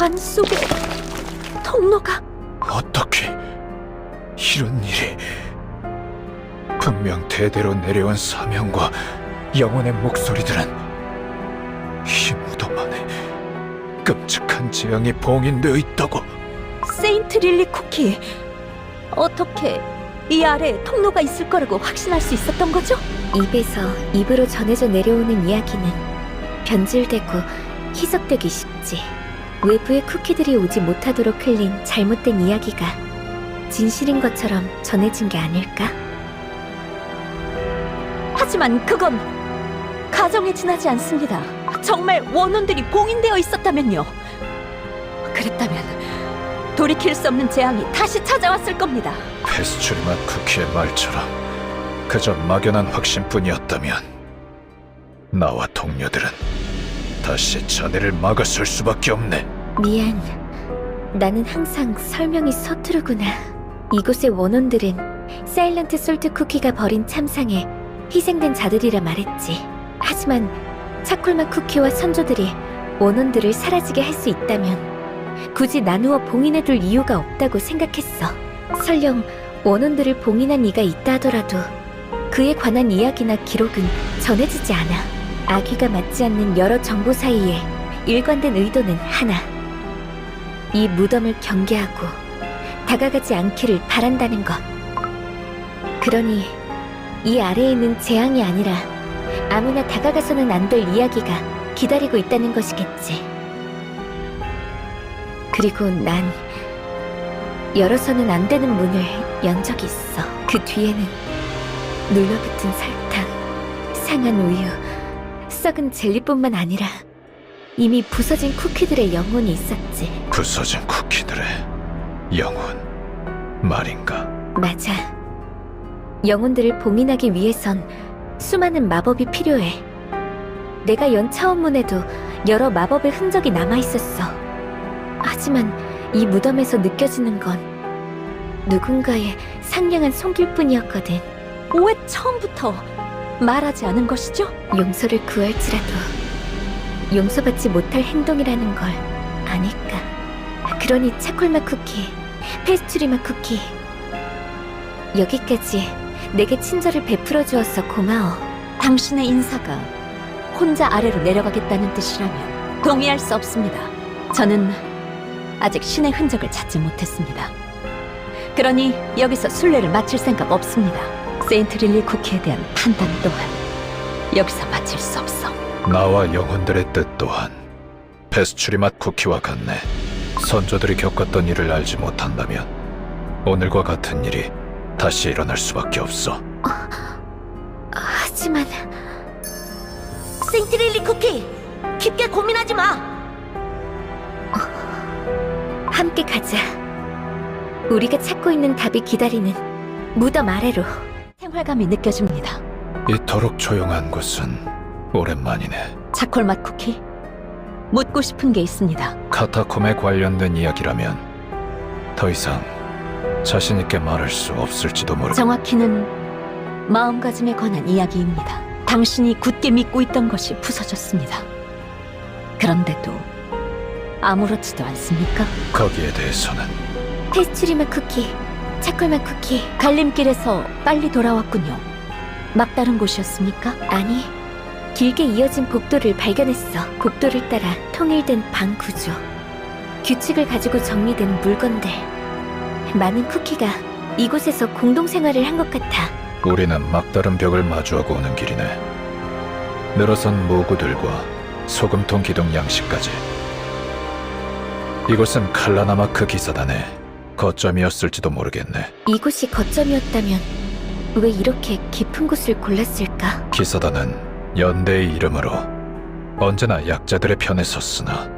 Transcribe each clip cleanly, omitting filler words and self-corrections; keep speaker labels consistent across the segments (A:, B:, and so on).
A: 관 속에 통로가...
B: 어떻게 이런 일이... 분명 대대로 내려온 사명과 영혼의 목소리들은 이 무덤 안에 끔찍한 재앙이 봉인되어 있다고.
A: 세인트 릴리 쿠키, 어떻게 이 아래에 통로가 있을 거라고 확신할 수 있었던 거죠?
C: 입에서 입으로 전해져 내려오는 이야기는 변질되고 희석되기 쉽지. 외부의 쿠키들이 오지 못하도록 흘린 잘못된 이야기가 진실인 것처럼 전해진 게 아닐까?
A: 하지만 그건 가정에 지나지 않습니다. 정말 원혼들이 봉인되어 있었다면요. 그랬다면 돌이킬 수 없는 재앙이 다시 찾아왔을 겁니다.
B: 페스츄리맛 쿠키의 말처럼 그저 막연한 확신뿐이었다면 나와 동료들은 다시 자네를 막아설 수밖에 없네.
C: 미안. 나는 항상 설명이 서투르구나. 이곳의 원혼들은 사일런트 솔트 쿠키가 벌인 참상에 희생된 자들이라 말했지. 하지만 차콜맛 쿠키와 선조들이 원혼들을 사라지게 할 수 있다면 굳이 나누어 봉인해둘 이유가 없다고 생각했어. 설령 원혼들을 봉인한 이가 있다 하더라도 그에 관한 이야기나 기록은 전해지지 않아. 아귀가 맞지 않는 여러 정보 사이에 일관된 의도는 하나. 이 무덤을 경계하고 다가가지 않기를 바란다는 것. 그러니 이 아래에 있는 재앙이 아니라 아무나 다가가서는 안 될 이야기가 기다리고 있다는 것이겠지. 그리고 난 열어서는 안 되는 문을 연 적이 있어. 그 뒤에는 눌러붙은 설탕, 상한 우유, 썩은 젤리뿐만 아니라 이미 부서진 쿠키들의 영혼이 있었지.
B: 부서진 쿠키들의 영혼 말인가?
C: 맞아. 영혼들을 봉인하기 위해선 수많은 마법이 필요해. 내가 연 차원문에도 여러 마법의 흔적이 남아있었어. 하지만 이 무덤에서 느껴지는 건 누군가의 상냥한 손길뿐이었거든.
A: 왜 처음부터 말하지 않은 것이죠?
C: 용서를 구할지라도 용서받지 못할 행동이라는 걸 아니까. 그러니 차콜맛 쿠키, 페스츄리맛 쿠키, 여기까지 내게 친절을 베풀어 주어서 고마워.
A: 당신의 인사가 혼자 아래로 내려가겠다는 뜻이라면 동의할 수 없습니다. 저는 아직 신의 흔적을 찾지 못했습니다. 그러니 여기서 순례를 마칠 생각 없습니다. 세인트 릴리 쿠키에 대한 판단 또한 여기서 마칠 수 없어.
B: 나와 영혼들의 뜻 또한 페스츄리맛 쿠키와 같네. 선조들이 겪었던 일을 알지 못한다면 오늘과 같은 일이 다시 일어날 수밖에 없어.
C: 하지만
A: 세인트 릴리 쿠키, 깊게 고민하지 마.
C: 함께 가자. 우리가 찾고 있는 답이 기다리는 무덤 아래로.
A: 생활감이 느껴집니다.
B: 이토록 조용한 곳은 오랜만이네.
A: 차콜맛 쿠키, 묻고 싶은 게 있습니다.
B: 카타콤에 관련된 이야기라면 더 이상 자신 있게 말할 수 없을지도 모르고.
A: 정확히는 마음가짐에 관한 이야기입니다. 당신이 굳게 믿고 있던 것이 부서졌습니다. 그런데도 아무렇지도 않습니까?
B: 거기에 대해서는
C: 페스츄리맛 쿠키, 차콜맛 쿠키.
A: 갈림길에서 빨리 돌아왔군요. 막다른 곳이었습니까?
C: 아니, 길게 이어진 복도를 발견했어. 복도를 따라 통일된 방 구조, 규칙을 가지고 정리된 물건들. 많은 쿠키가 이곳에서 공동생활을 한 것 같아.
B: 우리는 막다른 벽을 마주하고 오는 길이네. 늘어선 모구들과 소금통 기둥 양식까지. 이곳은 칼라나마크 기사단의 거점이었을지도 모르겠네.
C: 이곳이 거점이었다면 왜 이렇게 깊은 곳을 골랐을까?
B: 기사단은 연대의 이름으로 언제나 약자들의 편에 섰으나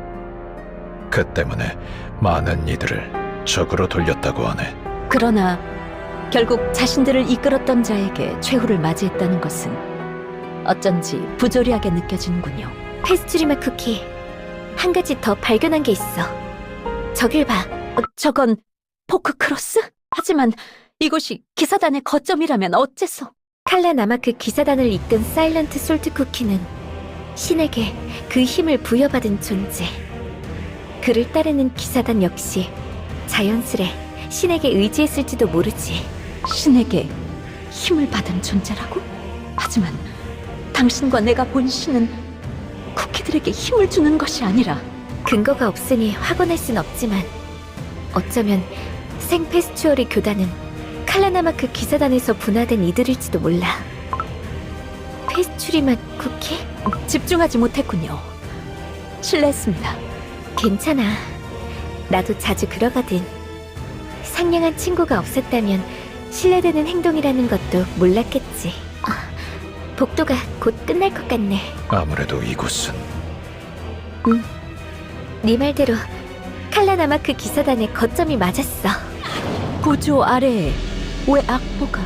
B: 그 때문에 많은 이들을 적으로 돌렸다고 하네.
A: 그러나 결국 자신들을 이끌었던 자에게 최후를 맞이했다는 것은 어쩐지 부조리하게 느껴지는군요.
C: 페스츄리맛 쿠키, 한 가지 더 발견한 게 있어. 저길 봐.
A: 저건 포크크로스? 하지만 이곳이 기사단의 거점이라면 어째서?
C: 칼라나마크 기사단을 이끈 사일런트 솔트 쿠키는 신에게 그 힘을 부여받은 존재. 그를 따르는 기사단 역시 자연스레 신에게 의지했을지도 모르지.
A: 신에게 힘을 받은 존재라고? 하지만 당신과 내가 본 신은 쿠키들에게 힘을 주는 것이 아니라
C: 근거가 없으니 확언할 순 없지만 어쩌면 생페스추어리 교단은 칼라나마크 기사단에서 분화된 이들일지도 몰라. 페스츄리 맛 쿠키?
A: 집중하지 못했군요. 실례했습니다.
C: 괜찮아. 나도 자주 그러거든. 상냥한 친구가 없었다면 신뢰되는 행동이라는 것도 몰랐겠지. 복도가 곧 끝날 것 같네.
B: 아무래도 이곳은
C: 네 말대로 칼라나마크 기사단의 거점이 맞았어.
A: 구조 아래에 왜 악보가?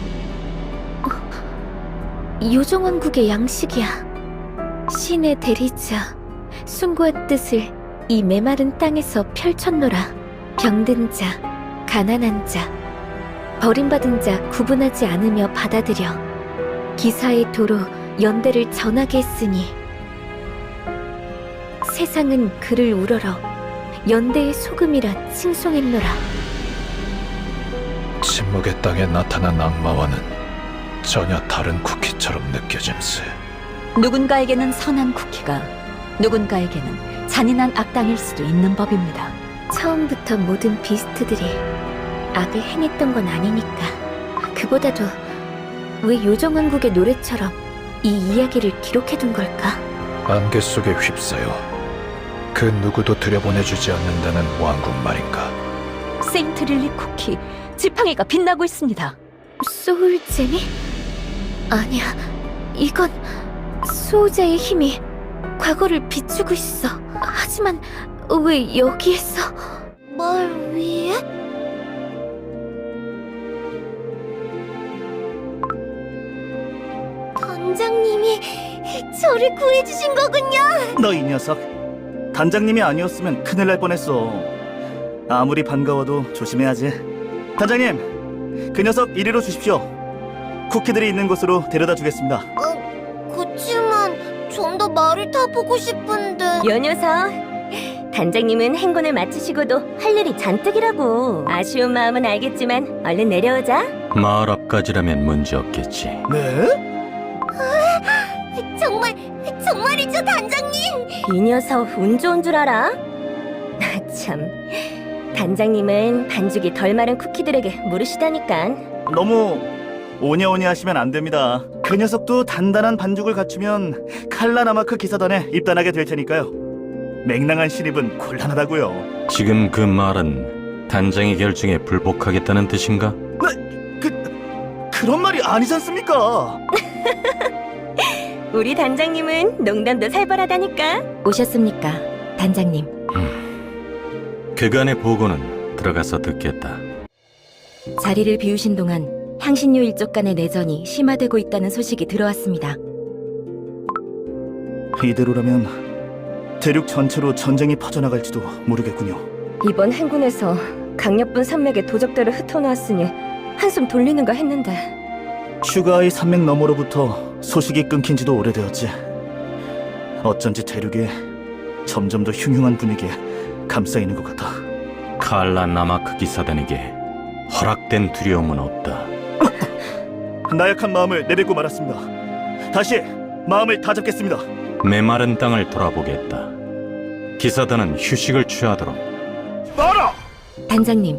C: 요정왕국의 양식이야. 신의 대리자, 숭고한 뜻을 이 메마른 땅에서 펼쳤노라. 병든 자, 가난한 자, 버림받은 자 구분하지 않으며 받아들여 기사의 도로 연대를 전하게 했으니 세상은 그를 우러러 연대의 소금이라 칭송했노라.
B: 침묵의 땅에 나타난 악마와는 전혀 다른 쿠키처럼 느껴짐세.
A: 누군가에게는 선한 쿠키가 누군가에게는 잔인한 악당일 수도 있는 법입니다.
C: 처음부터 모든 비스트들이 악을 행했던 건 아니니까. 그보다도 왜 요정왕국의 노래처럼 이 이야기를 기록해둔 걸까?
B: 안개 속에 휩싸여 그 누구도 들여보내주지 않는다는 왕국 말인가.
A: 세인트 릴리 쿠키 지팡이가 빛나고 있습니다.
C: 소울잼이? 아니야, 이건 수호자의 힘이 과거를 비추고 있어. 하지만 왜 여기에서? 뭘 위해? 단장님이 저를 구해주신 거군요.
D: 너 이 녀석, 단장님이 아니었으면 큰일 날 뻔했어. 아무리 반가워도 조심해야지. 단장님, 그 녀석 이리로 주십시오. 쿠키들이 있는 곳으로 데려다 주겠습니다.
C: 그치만 좀 더 말을 타보고 싶은데.
E: 요 녀석, 단장님은 행군을 마치시고도 할 일이 잔뜩이라고. 아쉬운 마음은 알겠지만 얼른 내려오자.
F: 마을 앞까지라면 문제 없겠지.
D: 네?
C: 정말이죠, 단장님?
E: 이 녀석 운 좋은 줄 알아? 참, 단장님은 반죽이 덜 마른 쿠키들에게 물으시다니깐.
D: 너무 오냐오냐 하시면 안 됩니다. 그 녀석도 단단한 반죽을 갖추면 칼라나마크 기사단에 입단하게 될 테니까요. 맹랑한 신입은 곤란하다고요.
F: 지금 그 말은 단장의 결정에 불복하겠다는 뜻인가?
D: 그런 말이 아니지 않습니까?
E: 우리 단장님은 농담도 살벌하다니까.
A: 오셨습니까, 단장님?
F: 그간의 보고는 들어가서 듣겠다.
A: 자리를 비우신 동안 향신료 일족 간의 내전이 심화되고 있다는 소식이 들어왔습니다.
D: 이대로라면 대륙 전체로 전쟁이 퍼져나갈지도 모르겠군요.
E: 이번 행군에서 강력분 산맥에 도적들을 흩어놓았으니 한숨 돌리는가 했는데
D: 슈가의 산맥 너머로부터 소식이 끊긴 지도 오래되었지. 어쩐지 대륙에 점점 더 흉흉한 분위기에 감싸이는 것 같아.
F: 칼라 나마크 기사단에게 허락된 두려움은 없다.
D: 나약한 마음을 내뱉고 말았습니다. 다시 마음을 다잡겠습니다.
F: 메마른 땅을 돌아보겠다. 기사단은 휴식을 취하도록.
D: 말아!
A: 단장님,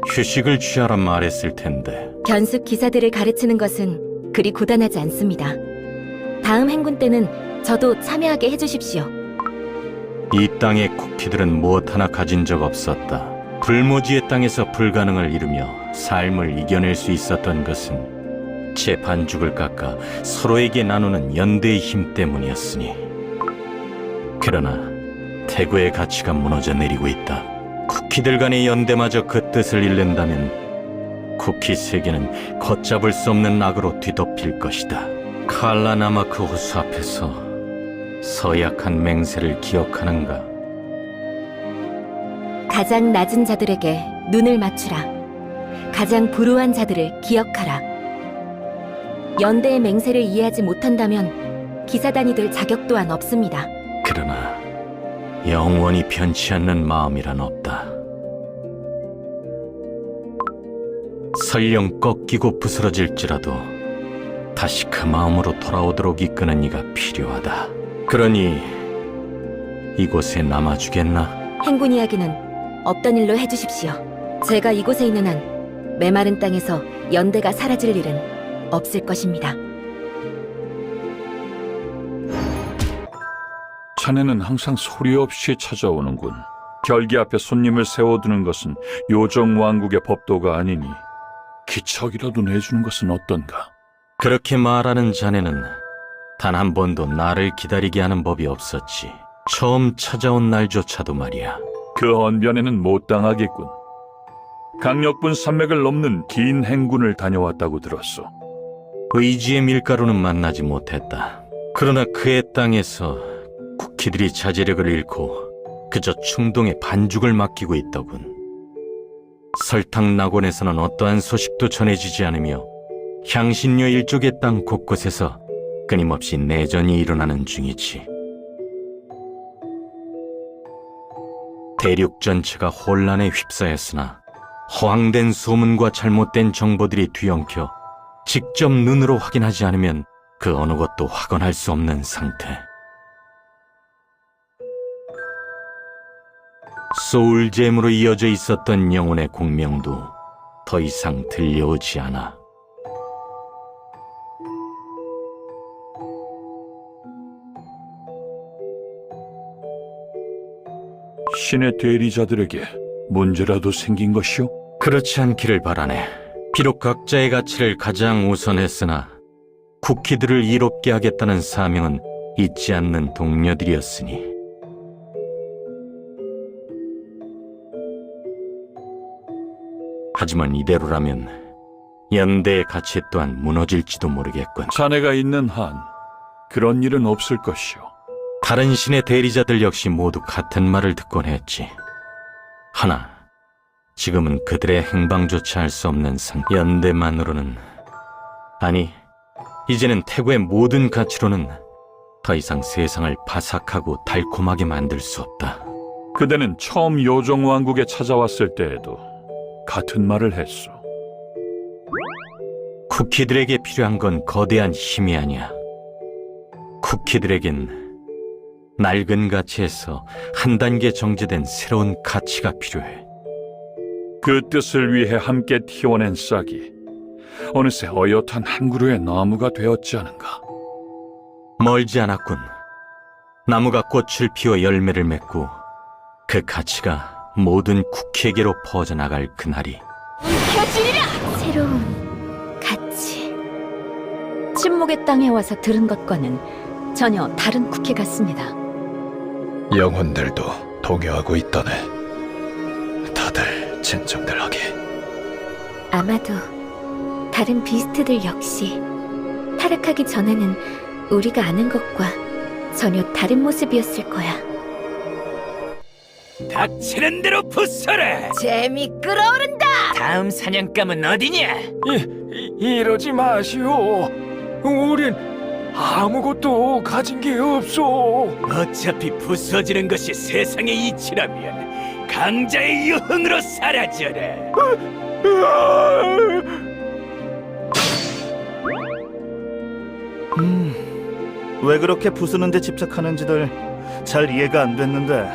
F: 휴식을 취하라 말했을 텐데.
A: 견습 기사들을 가르치는 것은 그리 고단하지 않습니다. 다음 행군 때는 저도 참여하게 해주십시오.
F: 이 땅의 쿠키들은 무엇 하나 가진 적 없었다. 불모지의 땅에서 불가능을 이루며 삶을 이겨낼 수 있었던 것은 제 반죽을 깎아 서로에게 나누는 연대의 힘 때문이었으니. 그러나 태고의 가치가 무너져 내리고 있다. 쿠키들 간의 연대마저 그 뜻을 잃는다면 쿠키 세계는 걷잡을 수 없는 악으로 뒤덮일 것이다. 칼라나마크 호수 앞에서 서약한 맹세를 기억하는가?
A: 가장 낮은 자들에게 눈을 맞추라. 가장 불우한 자들을 기억하라. 연대의 맹세를 이해하지 못한다면 기사단이 될 자격 또한 없습니다.
F: 그러나 영원히 변치 않는 마음이란 없다. 설령 꺾이고 부스러질지라도 다시 그 마음으로 돌아오도록 이끄는 이가 필요하다. 그러니 이곳에 남아주겠나?
E: 행군 이야기는 없던 일로 해주십시오. 제가 이곳에 있는 한 메마른 땅에서 연대가 사라질 일은 없을 것입니다.
G: 자네는 항상 소리 없이 찾아오는군. 결기 앞에 손님을 세워두는 것은 요정왕국의 법도가 아니니 기척이라도 내주는 것은 어떤가?
F: 그렇게 말하는 자네는 단 한 번도 나를 기다리게 하는 법이 없었지. 처음 찾아온 날조차도 말이야.
G: 그 언변에는 못 당하겠군. 강력분 산맥을 넘는 긴 행군을 다녀왔다고 들었소.
F: 의지의 밀가루는 만나지 못했다. 그러나 그의 땅에서 쿠키들이 자제력을 잃고 그저 충동에 반죽을 맡기고 있더군. 설탕 낙원에서는 어떠한 소식도 전해지지 않으며 향신료 일족의 땅 곳곳에서 끊임없이 내전이 일어나는 중이지. 대륙 전체가 혼란에 휩싸였으나 허황된 소문과 잘못된 정보들이 뒤엉켜 직접 눈으로 확인하지 않으면 그 어느 것도 확언할 수 없는 상태. 소울잼으로 이어져 있었던 영혼의 공명도 더 이상 들려오지 않아.
G: 신의 대리자들에게 문제라도 생긴 것이오?
F: 그렇지 않기를 바라네. 비록 각자의 가치를 가장 우선했으나 쿠키들을 이롭게 하겠다는 사명은 잊지 않는 동료들이었으니. 하지만 이대로라면 연대의 가치 또한 무너질지도 모르겠군.
G: 자네가 있는 한 그런 일은 없을 것이오.
F: 다른 신의 대리자들 역시 모두 같은 말을 듣곤 했지. 하나, 지금은 그들의 행방조차 알 수 없는 연대만으로는, 아니, 이제는 태고의 모든 가치로는 더 이상 세상을 바삭하고 달콤하게 만들 수 없다.
G: 그대는 처음 요정왕국에 찾아왔을 때에도 같은 말을 했소.
F: 쿠키들에게 필요한 건 거대한 힘이 아니야. 쿠키들에겐 낡은 가치에서 한 단계 정제된 새로운 가치가 필요해.
G: 그 뜻을 위해 함께 튀어낸 싹이 어느새 어엿한 한 그루의 나무가 되었지 않은가?
F: 멀지 않았군. 나무가 꽃을 피워 열매를 맺고 그 가치가 모든 쿠키에게로 퍼져나갈 그날이.
C: 새로운 가치.
A: 침묵의 땅에 와서 들은 것과는 전혀 다른 쿠키 같습니다.
B: 영혼들도 동요하고 있다네. 다들 진정들 하게.
C: 아마도 다른 비스트들 역시 타락하기 전에는 우리가 아는 것과 전혀 다른 모습이었을 거야.
H: 닥치는 대로 부숴라!
E: 재미 끌어오른다!
H: 다음 사냥감은 어디냐? 이러지 마시오. 우린 아무것도 가진 게 없소. 어차피 부서지는 것이 세상의 이치라면 강자의 유흥으로 사라져라.
D: 왜 그렇게 부수는데 집착하는지들 잘 이해가 안 됐는데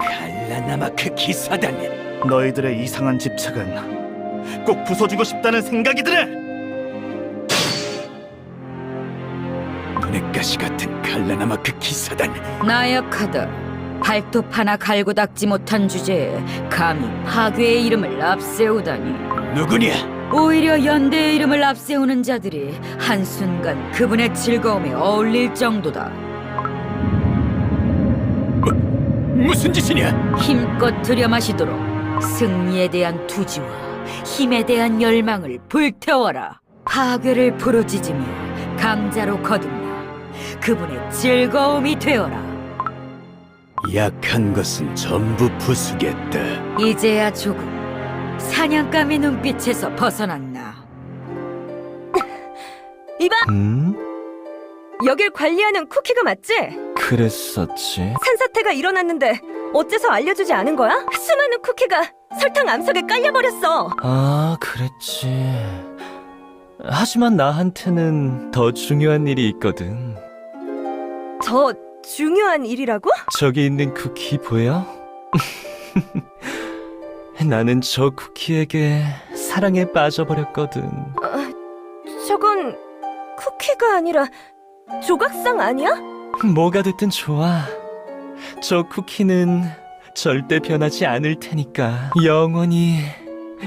H: 갈라나마크 기사단은
D: 너희들의 이상한 집착은 꼭 부숴주고 싶다는 생각이드래!
H: 눈엣가시 같은 갈라나마크 기사단.
I: 나약하다. 발톱 하나 갈고 닦지 못한 주제에 감히 파괴의 이름을 앞세우다니.
H: 누구냐?
I: 오히려 연대의 이름을 앞세우는 자들이 한순간 그분의 즐거움에 어울릴 정도다.
H: 무슨 짓이냐?
I: 힘껏 들여마시도록 승리에 대한 투지와 힘에 대한 열망을 불태워라. 파괴를 부르짖으며 강자로 거듭나 그분의 즐거움이 되어라.
H: 약한 것은 전부 부수겠다.
I: 이제야 조금 사냥감의 눈빛에서 벗어났나.
E: 여길 관리하는 쿠키가 맞지?
J: 그랬었지.
E: 산사태가 일어났는데 어째서 알려주지 않은 거야? 수많은 쿠키가 설탕 암석에 깔려버렸어.
J: 아, 그랬지. 하지만 나한테는 더 중요한 일이 있거든.
E: 더 중요한 일이라고?
J: 저기 있는 쿠키 보여? 나는 저 쿠키에게 사랑에 빠져버렸거든.
E: 저건 쿠키가 아니라 조각상 아니야?
J: 뭐가 됐든 좋아. 저 쿠키는 절대 변하지 않을 테니까 영원히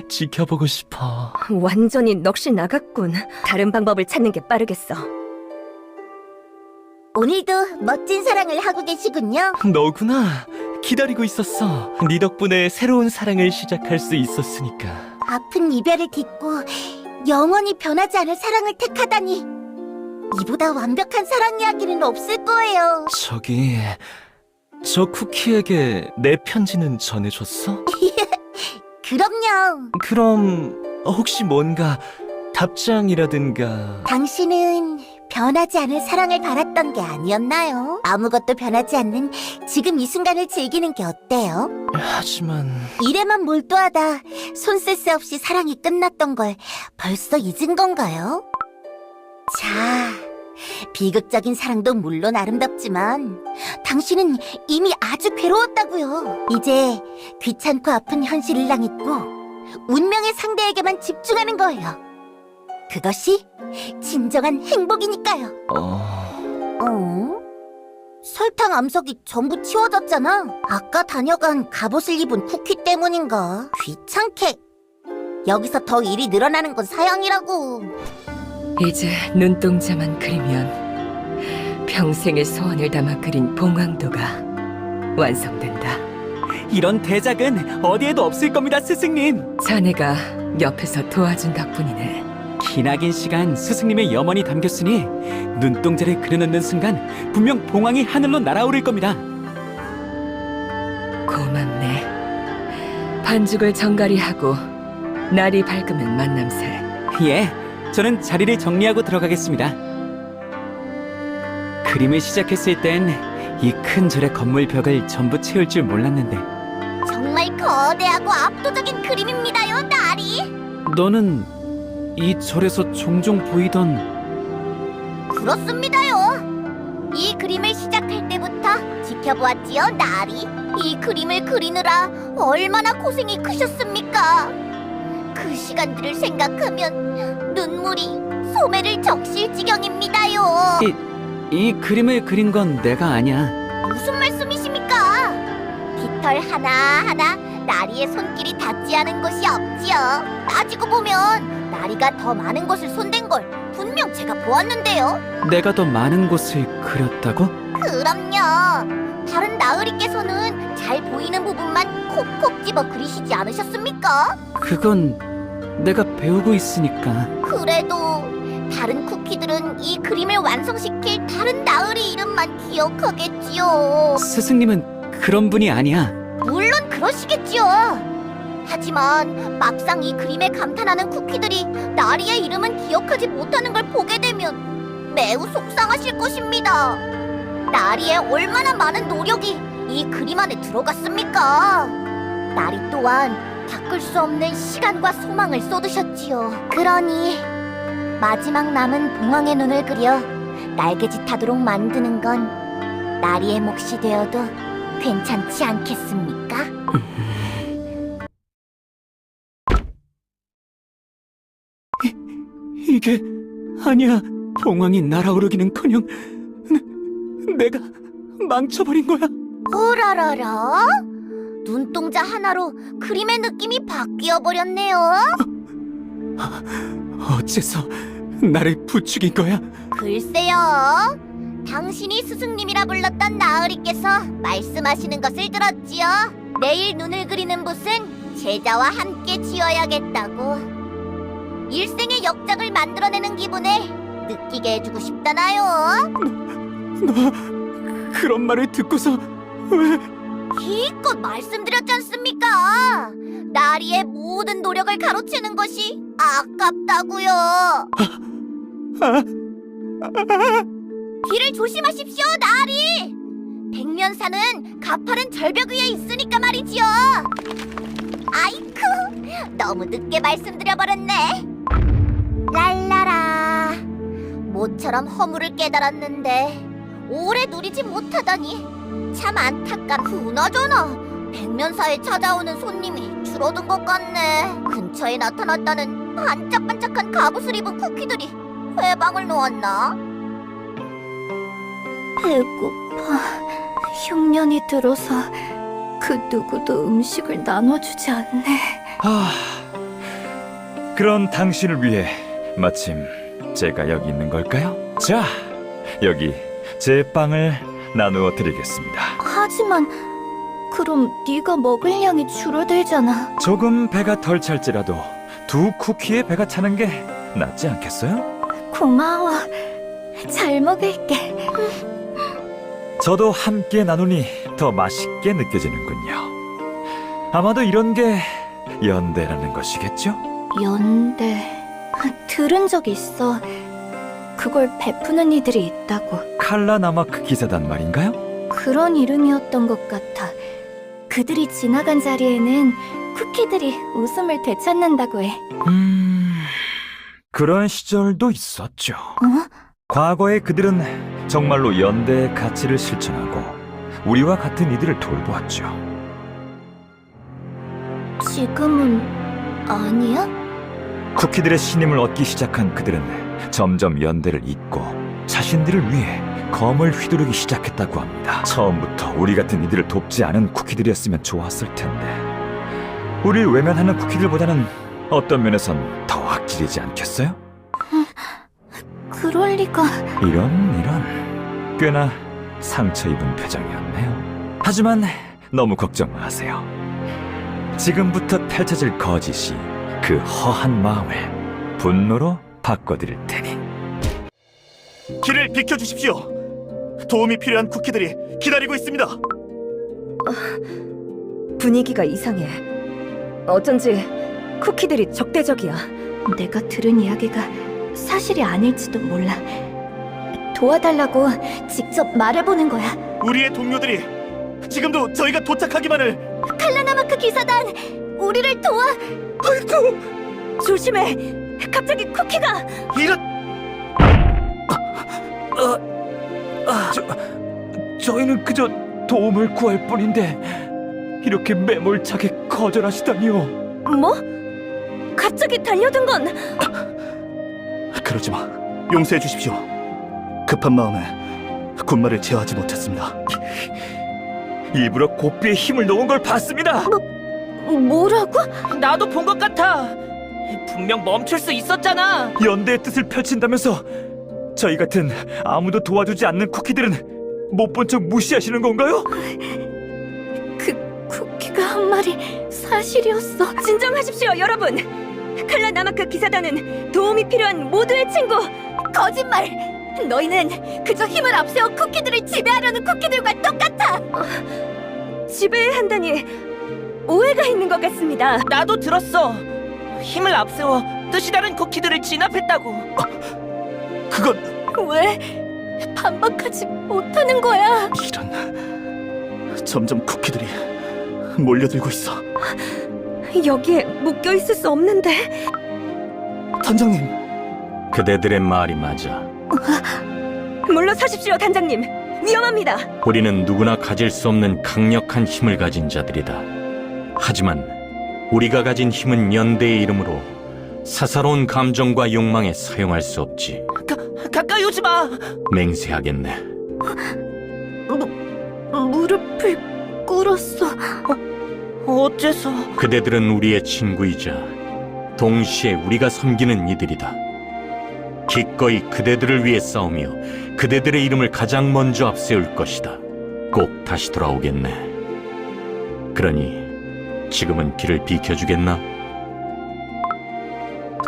J: 지켜보고 싶어.
E: 완전히 넋이 나갔군. 다른 방법을 찾는 게 빠르겠어.
C: 오늘도 멋진 사랑을 하고 계시군요.
J: 너구나. 기다리고 있었어. 네 덕분에 새로운 사랑을 시작할 수 있었으니까.
C: 아픈 이별을 딛고 영원히 변하지 않을 사랑을 택하다니. 이보다 완벽한 사랑 이야기는 없을 거예요.
J: 저기, 저 쿠키에게 내 편지는 전해줬어?
C: 그럼요.
J: 그럼 혹시 뭔가 답장이라든가.
C: 당신은 변하지 않을 사랑을 바랐던 게 아니었나요? 아무것도 변하지 않는 지금 이 순간을 즐기는 게 어때요?
J: 하지만
C: 일에만 몰두하다 손쓸 새 없이 사랑이 끝났던 걸 벌써 잊은 건가요? 자, 비극적인 사랑도 물론 아름답지만 당신은 이미 아주 괴로웠다고요. 이제 귀찮고 아픈 현실을 낭잊고 운명의 상대에게만 집중하는 거예요. 그것이 진정한 행복이니까요. 설탕 암석이 전부 치워졌잖아. 아까 다녀간 갑옷을 입은 쿠키 때문인가? 귀찮게. 여기서 더 일이 늘어나는 건 사양이라고.
E: 이제 눈동자만 그리면 평생의 소원을 담아 그린 봉황도가 완성된다.
H: 이런 대작은 어디에도 없을 겁니다, 스승님.
E: 자네가 옆에서 도와준 덕분이네.
H: 기나긴 시간 스승님의 염원이 담겼으니 눈동자를 그려놓는 순간 분명 봉황이 하늘로 날아오를 겁니다.
E: 고맙네. 반죽을 정갈이하고 날이 밝으면 만남세.
H: 예, 저는 자리를 정리하고 들어가겠습니다. 그림을 시작했을 땐 이 큰 절의 건물 벽을 전부 채울 줄 몰랐는데
C: 정말 거대하고 압도적인 그림입니다요, 나리.
H: 너는 이 절에서 종종 보이던
C: 그렇습니다요. 이 그림을 시작할 때부터 지켜보았지요, 나리. 이 그림을 그리느라 얼마나 고생이 크셨습니까? 그 시간들을 생각하면 눈물이 소매를 적실 지경입니다요.
H: 이 그림을 그린 건 내가 아니야.
C: 무슨 말씀이십니까? 깃털 하나하나 나리의 손길이 닿지 않은 곳이 없지요. 따지고 보면 나리가 더 많은 곳을 손댄 걸 분명 제가 보았는데요.
H: 내가 더 많은 곳을 그렸다고?
C: 그럼요. 다른 나으리께서는 잘 보이는 부분만 콕콕 집어 그리시지 않으셨습니까?
H: 그건 내가 배우고 있으니까.
C: 그래도 다른 쿠키들은 이 그림을 완성시킬 다른 나으리 이름만 기억하겠지요.
H: 스승님은 그런 분이 아니야.
C: 물론 그러시겠지요. 하지만 막상 이 그림에 감탄하는 쿠키들이 나리의 이름은 기억하지 못하는 걸 보게 되면 매우 속상하실 것입니다. 나리의 얼마나 많은 노력이 이 그림 안에 들어갔습니까? 나리 또한 닦을 수 없는 시간과 소망을 쏟으셨지요. 그러니 마지막 남은 봉황의 눈을 그려 날개짓하도록 만드는 건 나리의 몫이 되어도 괜찮지 않겠습니까?
H: 이게 아니야. 봉황이 날아오르기는커녕 내가 망쳐버린 거야.
C: 오라라라? 눈동자 하나로 그림의 느낌이 바뀌어 버렸네요.
H: 어째서 나를 부추긴 거야?
C: 글쎄요. 당신이 스승님이라 불렀던 나으리께서 말씀하시는 것을 들었지요. 내일 눈을 그리는 붓은 제자와 함께 지어야겠다고. 일생의 역작을 만들어내는 기분을 느끼게 해주고 싶다나요.
H: 너 그런 말을 듣고서 왜?
C: 기껏 말씀드렸지 않습니까? 나리의 모든 노력을 가로채는 것이 아깝다고요. 길을 조심하십시오, 나으리. 백면사는 가파른 절벽 위에 있으니까 말이지요. 아이쿠, 너무 늦게 말씀드려버렸네. 랄라라. 모처럼 허물을 깨달았는데 오래 누리지 못하다니 참 그나저나 백면사에 찾아오는 손님이 줄어든 것 같네. 근처에 나타났다는 반짝반짝한 갑옷을 입은 쿠키들이 회방을 놓았나? 배고파. 흉년이 들어서 그 누구도 음식을 나눠주지 않네.
K: 그런 당신을 위해 마침 제가 여기 있는 걸까요? 자, 여기 제 빵을 나누어 드리겠습니다.
C: 하지만 그럼 네가 먹을 양이 줄어들잖아.
K: 조금 배가 덜 찰지라도 2 쿠키에 배가 차는 게 낫지 않겠어요?
C: 고마워. 잘 먹을게.
K: 저도 함께 나누니 더 맛있게 느껴지는군요. 아마도 이런 게 연대라는 것이겠죠?
C: 연대. 들은 적 있어. 그걸 베푸는 이들이 있다고.
K: 칼라나마크 기사단 말인가요?
C: 그런 이름이었던 것 같아. 그들이 지나간 자리에는 쿠키들이 웃음을 되찾는다고 해.
K: 그런 시절도 있었죠. 과거에 그들은 정말로 연대의 가치를 실천하고 우리와 같은 이들을 돌보았죠.
C: 지금은 아니야?
K: 쿠키들의 신임을 얻기 시작한 그들은 점점 연대를 잊고 자신들을 위해 검을 휘두르기 시작했다고 합니다. 처음부터 우리 같은 이들을 돕지 않은 쿠키들이었으면 좋았을 텐데 우리를 외면하는 쿠키들보다는 어떤 면에선 더 악질이지 않겠어요?
C: 그럴 리가.
K: 이런 꽤나 상처 입은 표정이었네요. 하지만 너무 걱정 마세요. 지금부터 펼쳐질 거짓이 그 허한 마음을 분노로 바꿔드릴 테니.
D: 길을 비켜주십시오. 도움이 필요한 쿠키들이 기다리고 있습니다.
E: 분위기가 이상해. 어쩐지 쿠키들이 적대적이야.
C: 내가 들은 이야기가 사실이 아닐지도 몰라. 도와달라고 직접 말해보는 거야.
D: 우리의 동료들이 지금도 저희가 도착하기만을.
C: 칼라나마크 기사단, 우리를 도와.
E: 조심해. 갑자기 쿠키가.
D: 이런.
K: 저희는 그저 도움을 구할 뿐인데 이렇게 매몰차게 거절하시다니요.
E: 뭐? 갑자기 달려든 건
D: 그러지 마. 용서해 주십시오. 급한 마음에 군말을 제어하지 못했습니다.
K: 일부러 고삐에 힘을 놓은 걸 봤습니다.
C: 뭐라고?
J: 나도 본 것 같아. 분명 멈출 수 있었잖아.
K: 연대의 뜻을 펼친다면서 저희 같은 아무도 도와주지 않는 쿠키들은 못 본 척 무시하시는 건가요?
C: 그 쿠키가 한 말이 사실이었어.
E: 진정하십시오, 여러분. 칼라나마크 기사단은 도움이 필요한 모두의 친구.
C: 거짓말! 너희는 그저 힘을 앞세워 쿠키들을 지배하려는 쿠키들과 똑같아!
E: 지배해야 한다니 오해가 있는 것 같습니다.
J: 나도 들었어. 힘을 앞세워 뜻이 다른 쿠키들을 진압했다고.
D: 그건
C: 왜 반박하지 못하는 거야?
D: 이런. 점점 쿠키들이 몰려들고 있어.
E: 여기에 묶여 있을 수 없는데.
D: 단장님.
F: 그대들의 말이 맞아.
E: 물러서십시오, 단장님. 위험합니다.
F: 우리는 누구나 가질 수 없는 강력한 힘을 가진 자들이다. 하지만 우리가 가진 힘은 연대의 이름으로 사사로운 감정과 욕망에 사용할 수 없지.
J: 가까이 오지 마.
F: 맹세하겠네.
C: 무릎을 꿇었어.
J: 어째서?
F: 그대들은 우리의 친구이자 동시에 우리가 섬기는 이들이다. 기꺼이 그대들을 위해 싸우며 그대들의 이름을 가장 먼저 앞세울 것이다. 꼭 다시 돌아오겠네. 그러니 지금은 길을 비켜주겠나?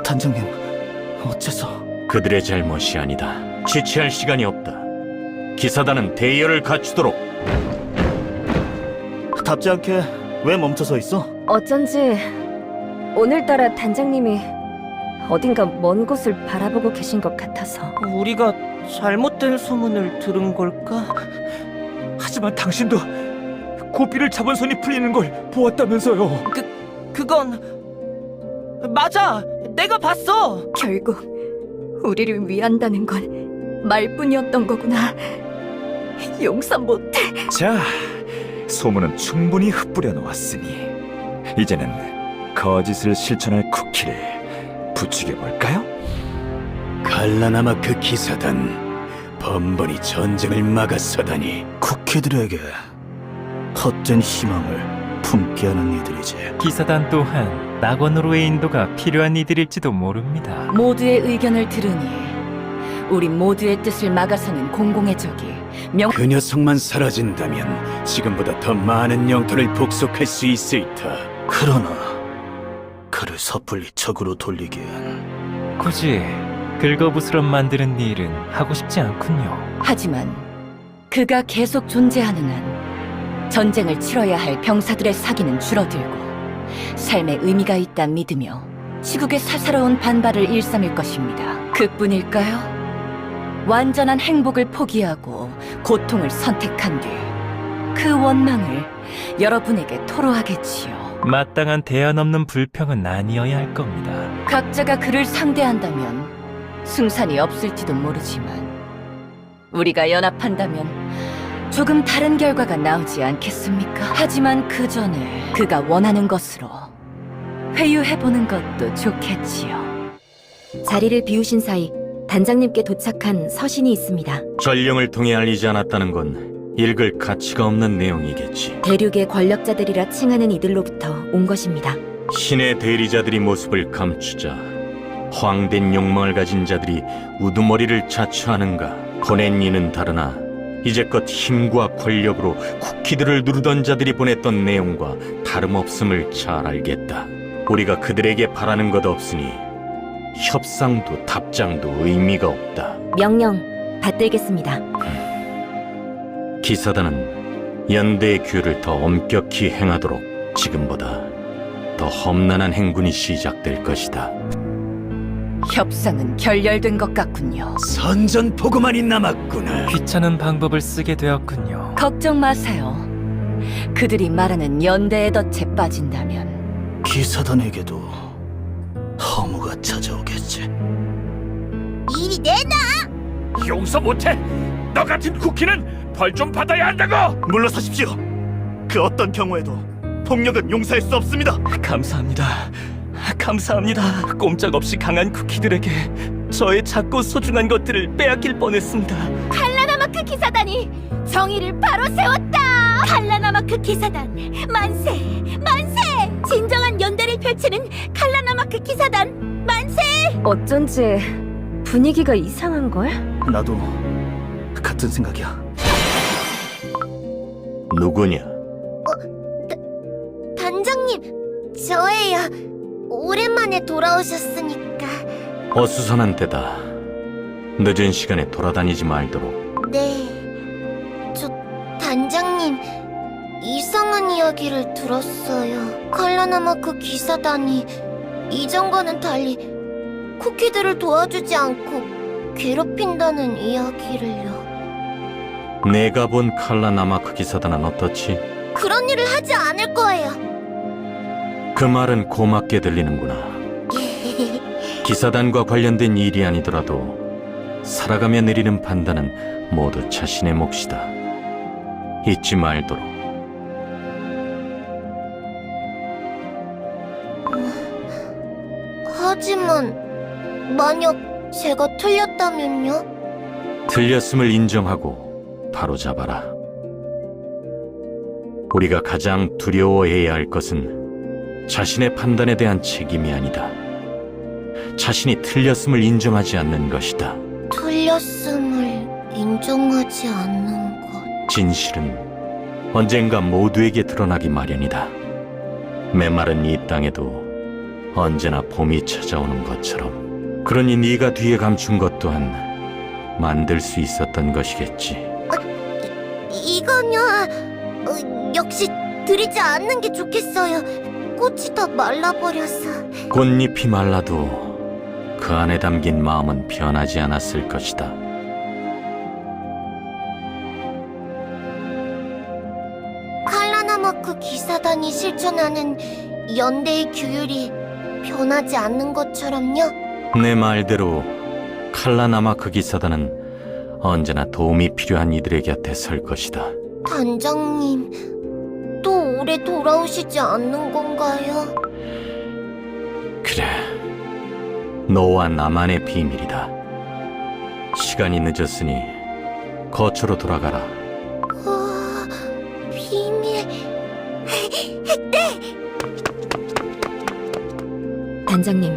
D: 단장님, 어째서?
F: 그들의 잘못이 아니다. 지체할 시간이 없다. 기사단은 대열을 갖추도록.
D: 답지 않게 왜 멈춰서 있어?
E: 어쩐지 오늘따라 단장님이 어딘가 먼 곳을 바라보고 계신 것 같아서.
J: 우리가 잘못된 소문을 들은 걸까?
K: 하지만 당신도 고삐를 잡은 손이 풀리는 걸 보았다면서요.
J: 그건 맞아. 내가 봤어.
A: 결국 우리를 위한다는 건 말뿐이었던 거구나. 용서 못해.
K: 자, 소문은 충분히 흩뿌려 놓았으니 이제는 거짓을 실천할 쿠키를 부추겨 볼까요?
L: 갈라나마크 기사단 번번이 전쟁을 막아서다니
D: 쿠키들에게 헛된 희망을 품게 하는 이들이지.
J: 기사단 또한 낙원으로의 인도가 필요한 이들일지도 모릅니다.
I: 모두의 의견을 들으니 우리 모두의 뜻을 막아서는 공공의 적이
L: 그 녀석만 사라진다면 지금보다 더 많은 영토를 복속할 수 있을터.
D: 그러나 그를 섣불리 적으로 돌리기엔
J: 굳이 긁어부스럼 만드는 일은 하고 싶지 않군요.
I: 하지만 그가 계속 존재하는 한 전쟁을 치러야 할 병사들의 사기는 줄어들고 삶에 의미가 있다 믿으며 시국의 사사로운 반발을 일삼을 것입니다. 그뿐일까요? 완전한 행복을 포기하고 고통을 선택한 뒤 그 원망을 여러분에게 토로하겠지요.
J: 마땅한 대안 없는 불평은 아니어야 할 겁니다.
I: 각자가 그를 상대한다면 승산이 없을지도 모르지만 우리가 연합한다면 조금 다른 결과가 나오지 않겠습니까? 하지만 그 전에 그가 원하는 것으로 회유해보는 것도 좋겠지요.
E: 자리를 비우신 사이 단장님께 도착한 서신이 있습니다.
F: 전령을 통해 알리지 않았다는 건 읽을 가치가 없는 내용이겠지.
E: 대륙의 권력자들이라 칭하는 이들로부터 온 것입니다.
F: 신의 대리자들이 모습을 감추자 허황된 욕망을 가진 자들이 우두머리를 자처하는가. 보낸 이는 다르나 이제껏 힘과 권력으로 쿠키들을 누르던 자들이 보냈던 내용과 다름없음을 잘 알겠다. 우리가 그들에게 바라는 것 없으니 협상도 답장도 의미가 없다.
E: 명령 받들겠습니다.
F: 기사단은 연대의 규율을 더 엄격히 행하도록 지금보다 더 험난한 행군이 시작될 것이다.
I: 협상은 결렬된 것 같군요.
L: 선전포고만이 남았구나.
J: 귀찮은 방법을 쓰게 되었군요.
I: 걱정 마세요. 그들이 말하는 연대의 덫에 빠진다면
D: 기사단에게도 허무가 찾아오겠지.
C: 이리 내놔!
G: 용서 못해. 너 같은 쿠키는 벌 좀 받아야 한다고.
D: 물러서십시오. 그 어떤 경우에도 폭력은 용서할 수 없습니다.
J: 감사합니다. 감사합니다. 꼼짝없이 강한 쿠키들에게 저의 작고 소중한 것들을 빼앗길 뻔했습니다.
C: 칼라나마크 기사단이 정의를 바로 세웠다! 칼라나마크 기사단 만세! 만세! 진정한 연대를 펼치는 칼라나마크 기사단 만세! 어쩐지 분위기가 이상한걸?
D: 나도 같은 생각이야.
F: 누구냐?
C: 단장님, 저예요. 오랜만에 돌아오셨으니까.
F: 어수선한 때다. 늦은 시간에 돌아다니지 말도록.
C: 네, 저 단장님 이상한 이야기를 들었어요. 칼라나마크 기사단이 이전과는 달리 쿠키들을 도와주지 않고 괴롭힌다는 이야기를요.
F: 내가 본 칼라나마크 기사단은 어떻지?
C: 그런 일을 하지 않을 거예요.
F: 그 말은 고맙게 들리는구나. 기사단과 관련된 일이 아니더라도 살아가며 내리는 판단은 모두 자신의 몫이다. 잊지 말도록.
C: 하지만 만약 제가 틀렸다면요?
F: 틀렸음을 인정하고 바로잡아라. 우리가 가장 두려워해야 할 것은 자신의 판단에 대한 책임이 아니다. 자신이 틀렸음을 인정하지 않는 것이다.
C: 틀렸음을 인정하지 않는 것.
F: 진실은 언젠가 모두에게 드러나기 마련이다. 메마른 이 땅에도 언제나 봄이 찾아오는 것처럼. 그러니 네가 뒤에 감춘 것 또한 만들 수 있었던 것이겠지.
C: 이건요, 역시 드리지 않는 게 좋겠어요. 꽃이 다 말라버려서.
F: 꽃잎이 말라도 그 안에 담긴 마음은 변하지 않았을 것이다.
C: 칼라나마크 기사단이 실천하는 연대의 규율이 변하지 않는 것처럼요?
F: 내 말대로 칼라나마크 기사단은 언제나 도움이 필요한 이들의 곁에 설 것이다.
C: 단장님, 또 오래 돌아오시지 않는 건가요?
F: 그래, 너와 나만의 비밀이다. 시간이 늦었으니 거처로 돌아가라.
C: 비밀...
E: 단장님,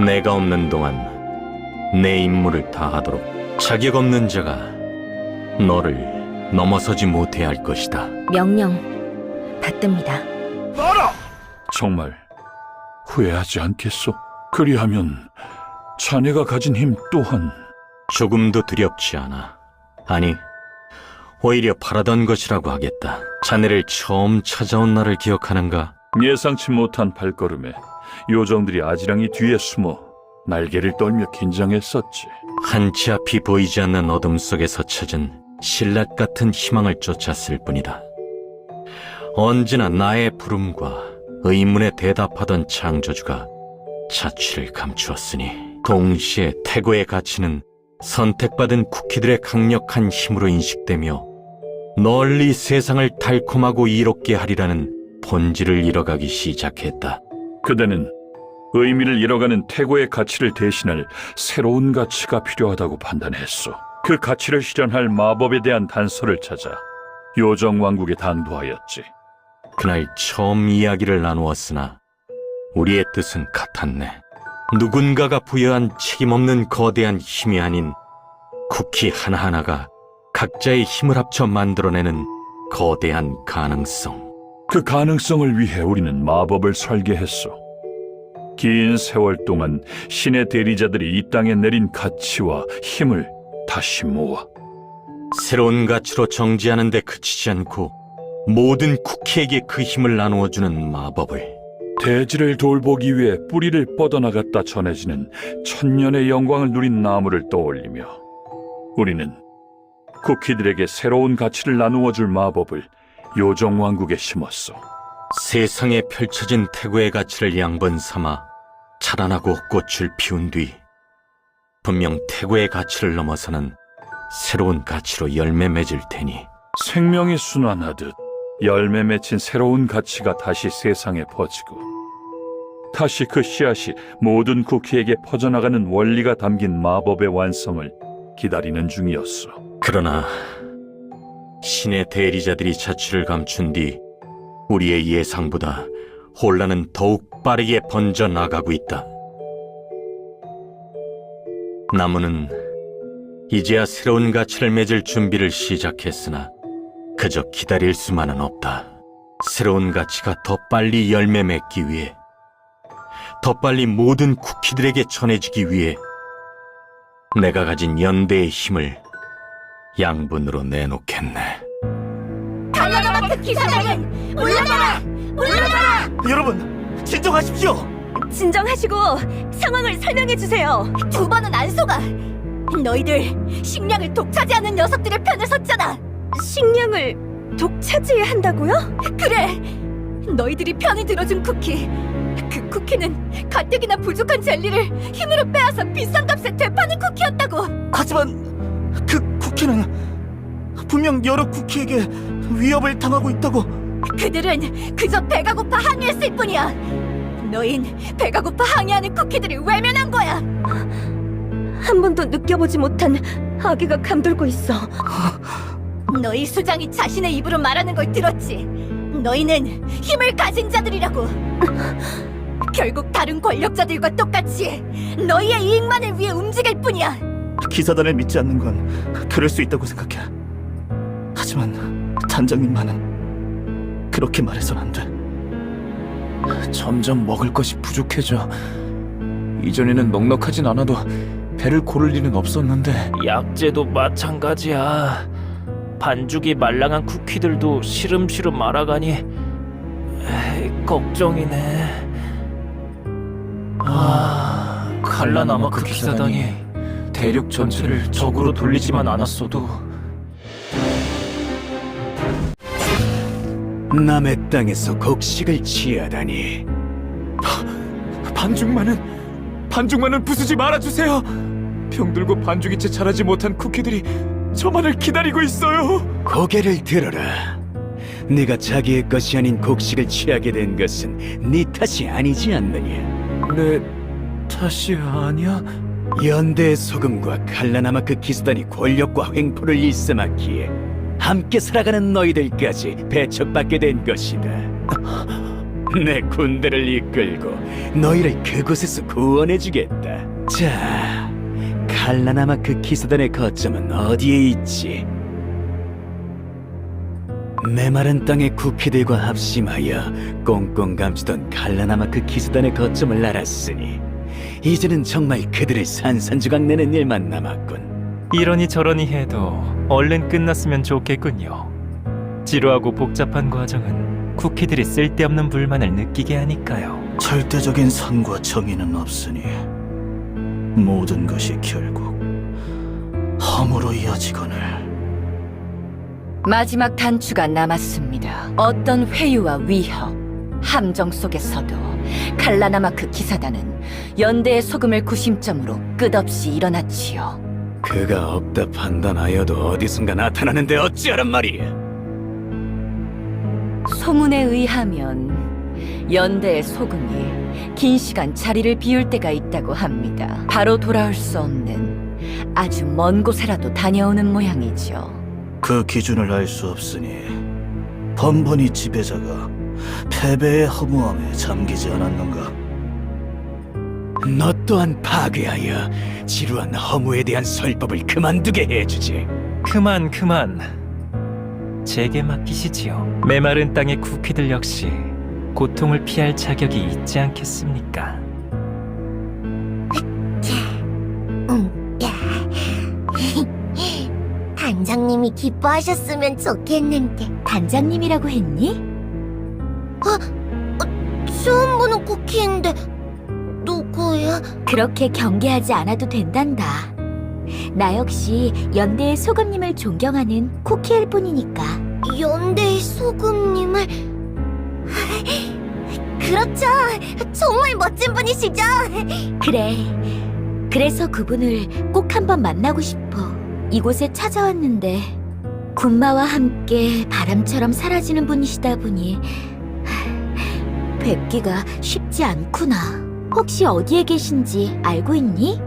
F: 내가 없는 동안 내 임무를 다하도록 자격 없는 자가 너를 넘어서지 못해야 할 것이다.
E: 명령 받듭니다.
G: 정말 후회하지 않겠소? 그리하면 자네가 가진 힘 또한
F: 조금도 두렵지 않아. 아니, 오히려 바라던 것이라고 하겠다. 자네를 처음 찾아온 날을 기억하는가?
G: 예상치 못한 발걸음에 요정들이 아지랑이 뒤에 숨어 날개를 떨며 긴장했었지.
F: 한치 앞이 보이지 않는 어둠 속에서 찾은 신라 같은 희망을 쫓았을 뿐이다. 언제나 나의 부름과 의문에 대답하던 창조주가 자취를 감추었으니 동시에 태고의 가치는 선택받은 쿠키들의 강력한 힘으로 인식되며 널리 세상을 달콤하고 이롭게 하리라는 본질을 잃어가기 시작했다.
G: 그대는 의미를 잃어가는 태고의 가치를 대신할 새로운 가치가 필요하다고 판단했소. 그 가치를 실현할 마법에 대한 단서를 찾아 요정왕국에 당도하였지.
F: 그날 처음 이야기를 나누었으나 우리의 뜻은 같았네. 누군가가 부여한 책임없는 거대한 힘이 아닌 쿠키 하나하나가 각자의 힘을 합쳐 만들어내는 거대한 가능성.
G: 그 가능성을 위해 우리는 마법을 설계했소. 긴 세월 동안 신의 대리자들이 이 땅에 내린 가치와 힘을 다시 모아
F: 새로운 가치로 정지하는 데 그치지 않고 모든 쿠키에게 그 힘을 나누어주는 마법을.
G: 대지를 돌보기 위해 뿌리를 뻗어나갔다 전해지는 천년의 영광을 누린 나무를 떠올리며 우리는 쿠키들에게 새로운 가치를 나누어줄 마법을 요정왕국에 심었소.
F: 세상에 펼쳐진 태고의 가치를 양분 삼아 자라나고 꽃을 피운 뒤 분명 태고의 가치를 넘어서는 새로운 가치로 열매 맺을 테니.
G: 생명이 순환하듯 열매 맺힌 새로운 가치가 다시 세상에 퍼지고 다시 그 씨앗이 모든 쿠키에게 퍼져나가는 원리가 담긴 마법의 완성을 기다리는 중이었어.
F: 그러나 신의 대리자들이 자취를 감춘 뒤 우리의 예상보다 혼란은 더욱 빠르게 번져나가고 있다. 나무는 이제야 새로운 가치를 맺을 준비를 시작했으나 그저 기다릴 수만은 없다. 새로운 가치가 더 빨리 열매 맺기 위해, 더 빨리 모든 쿠키들에게 전해지기 위해 내가 가진 연대의 힘을 양분으로 내놓겠네.
C: 칼라나마크 기사단은 물러나라! 물러나라!
D: 여러분, 진정하십시오.
A: 진정하시고 상황을 설명해 주세요.
C: 두 번은 안 속아!
A: 너희들 식량을 독차지하는 녀석들의 편에 섰잖아. 식량을 독차지한다고요? 그래. 너희들이 편히 들어준 쿠키. 그 쿠키는 가뜩이나 부족한 젤리를 힘으로 빼앗아 비싼 값에 되파는 쿠키였다고.
D: 하지만 그 쿠키는 분명 여러 쿠키에게 위협을 당하고 있다고.
A: 그들은 그저 배가 고파 항의했을 뿐이야. 너흰 배가 고파 항의하는 쿠키들이 외면한 거야. 한 번도 느껴보지 못한 아기가 감돌고 있어. 너희 수장이 자신의 입으로 말하는 걸 들었지. 너희는 힘을 가진 자들이라고. 결국 다른 권력자들과 똑같이 너희의 이익만을 위해 움직일 뿐이야.
D: 기사단을 믿지 않는 건 그럴 수 있다고 생각해. 하지만 단장님만은 그렇게 말해선 안 돼.
K: 점점 먹을 것이 부족해져. 이전에는 넉넉하진 않아도 배를 고를 일은 없었는데.
J: 약재도 마찬가지야. 반죽이 말랑한 쿠키들도 시름시름 말아가니 걱정이네. 칼라나마크 기사단이 대륙 전체를 적으로 돌리지만 않았어도
L: 남의 땅에서 곡식을 취하다니.
J: 반죽만은 부수지 말아주세요. 병들고 반죽이 채 자라지 못한 쿠키들이 저만을 기다리고 있어요.
L: 고개를 들어라. 네가 자기의 것이 아닌 곡식을 취하게 된 것은 네 탓이 아니지 않느냐.
J: 내 탓이 아니야?
L: 연대의 소금과 칼라나마크 기수단이 권력과 횡포를 일삼았기에 함께 살아가는 너희들까지 배척받게 된 것이다. 내 군대를 이끌고 너희를 그곳에서 구원해주겠다. 자, 칼라나마크 기수단의 거점은 어디에 있지? 메마른 땅의 쿠키들과 합심하여 꽁꽁 감추던 칼라나마크 기수단의 거점을 알았으니 이제는 정말 그들을 산산조각 내는 일만 남았군.
J: 이러니 저러니 해도 얼른 끝났으면 좋겠군요. 지루하고 복잡한 과정은 쿠키들이 쓸데없는 불만을 느끼게 하니까요.
D: 절대적인 선과 정의는 없으니 모든 것이 결국 허무로 이어지거늘.
I: 마지막 단추가 남았습니다. 어떤 회유와 위협, 함정 속에서도 칼라나마크 기사단은 연대의 소금을 구심점으로 끝없이 일어났지요.
L: 그가 없다 판단하여도 어디선가 나타나는데 어찌하란 말이야?
I: 소문에 의하면 연대의 소금이 긴 시간 자리를 비울 때가 있다고 합니다. 바로 돌아올 수 없는 아주 먼 곳에라도 다녀오는 모양이죠.
D: 그 기준을 알 수 없으니 번번이 지배자가 패배의 허무함에 잠기지 않았는가?
L: 너 또한 파괴하여 지루한 허무에 대한 설법을 그만두게 해주지.
J: 그만. 제게 맡기시지요. 메마른 땅의 쿠키들 역시 고통을 피할 자격이 있지 않겠습니까?
C: 단장님이 기뻐하셨으면 좋겠는데. 단장님이라고 했니? 처음 보는 쿠키인데 누구야? 그렇게 경계하지 않아도 된단다. 나 역시 연대의 소금님을 존경하는 쿠키일 뿐이니까. 연대의 소금님을... 그렇죠. 정말 멋진 분이시죠. 그래. 그래서 그분을 꼭 한번 만나고 싶어. 이곳에 찾아왔는데 군마와 함께 바람처럼 사라지는 분이시다 보니 뵙기가 쉽지 않구나. 혹시 어디에 계신지 알고 있니?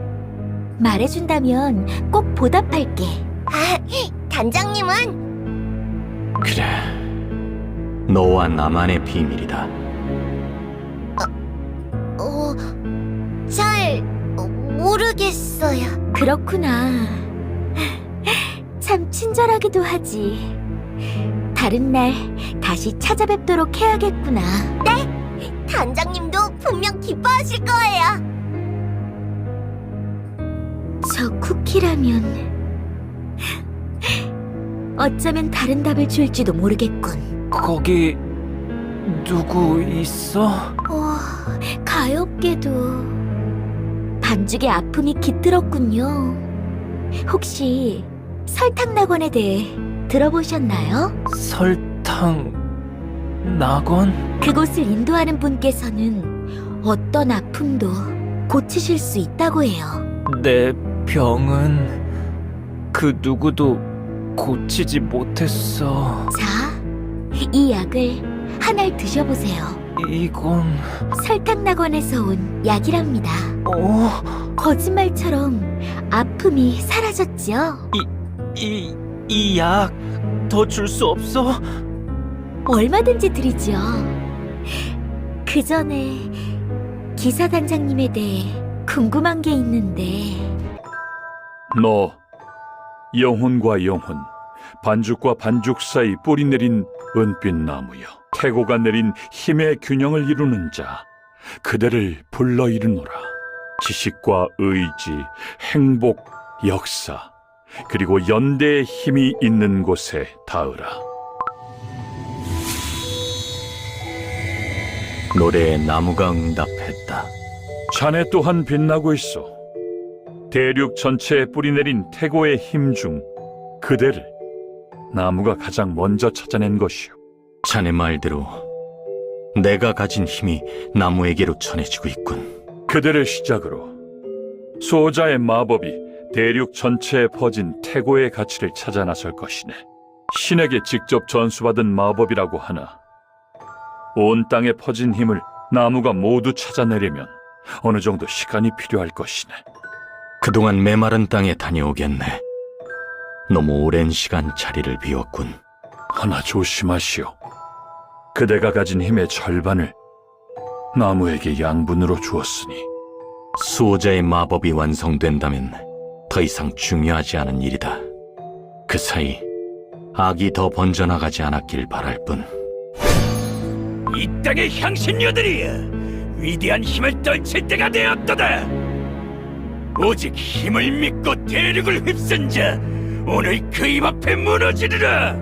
C: 말해준다면 꼭 보답할게. 단장님은?
F: 그래, 너와 나만의 비밀이다.
C: 잘 모르겠어요. 그렇구나. 참 친절하기도 하지. 다른 날 다시 찾아뵙도록 해야겠구나. 네, 단장님도 분명 기뻐하실 거예요. 저 쿠키라면 어쩌면 다른 답을 줄지도 모르겠군.
J: 거기 누구 있어?
C: 가엾게도 반죽의 아픔이 깃들었군요. 혹시 설탕낙원에 대해 들어보셨나요?
J: 설탕 낙원?
C: 그곳을 인도하는 분께서는 어떤 아픔도 고치실 수 있다고 해요.
J: 내 병은 그 누구도 고치지 못했어.
C: 자, 이 약을 한 알 드셔보세요.
J: 이건...
C: 설탕낙원에서 온 약이랍니다. 거짓말처럼 아픔이 사라졌지요?
J: 이 약 더 줄 수 없어?
C: 얼마든지 드리죠. 그 전에 기사 단장님에 대해 궁금한 게 있는데.
G: 너 영혼과 영혼, 반죽과 반죽 사이 뿌리 내린 은빛 나무여, 태고가 내린 힘의 균형을 이루는 자, 그대를 불러 이르노라. 지식과 의지, 행복, 역사, 그리고 연대의 힘이 있는 곳에 닿으라.
F: 노래에 나무가 응답했다.
G: 자네 또한 빛나고 있어. 대륙 전체에 뿌리내린 태고의 힘 중 그대를 나무가 가장 먼저 찾아낸 것이오.
F: 자네 말대로 내가 가진 힘이 나무에게로 전해지고 있군.
G: 그대를 시작으로 수호자의 마법이 대륙 전체에 퍼진 태고의 가치를 찾아 나설 것이네. 신에게 직접 전수받은 마법이라고 하나 온 땅에 퍼진 힘을 나무가 모두 찾아내려면 어느 정도 시간이 필요할 것이네.
F: 그동안 메마른 땅에 다녀오겠네. 너무 오랜 시간 자리를 비웠군.
G: 하나 조심하시오. 그대가 가진 힘의 절반을 나무에게 양분으로 주었으니
F: 수호자의 마법이 완성된다면 더 이상 중요하지 않은 일이다. 그 사이 악이 더 번져나가지 않았길 바랄 뿐.
L: 이 땅의 향신료들이여, 위대한 힘을 떨칠 때가 되었도다. 오직 힘을 믿고 대륙을 휩쓴 자, 오늘 그 입 앞에 무너지리라.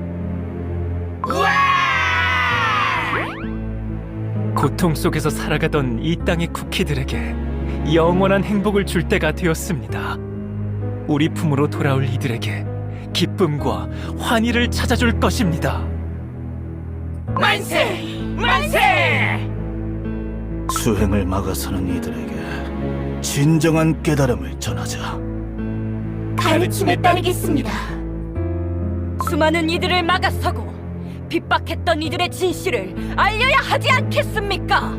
J: 고통 속에서 살아가던 이 땅의 쿠키들에게 영원한 행복을 줄 때가 되었습니다. 우리 품으로 돌아올 이들에게 기쁨과 환희를 찾아줄 것입니다.
L: 만세! 만세!
D: 수행을 막아서는 이들에게 진정한 깨달음을 전하자.
C: 가르침에 따르겠습니다.
I: 수많은 이들을 막아서고 핍박했던 이들의 진실을 알려야 하지 않겠습니까?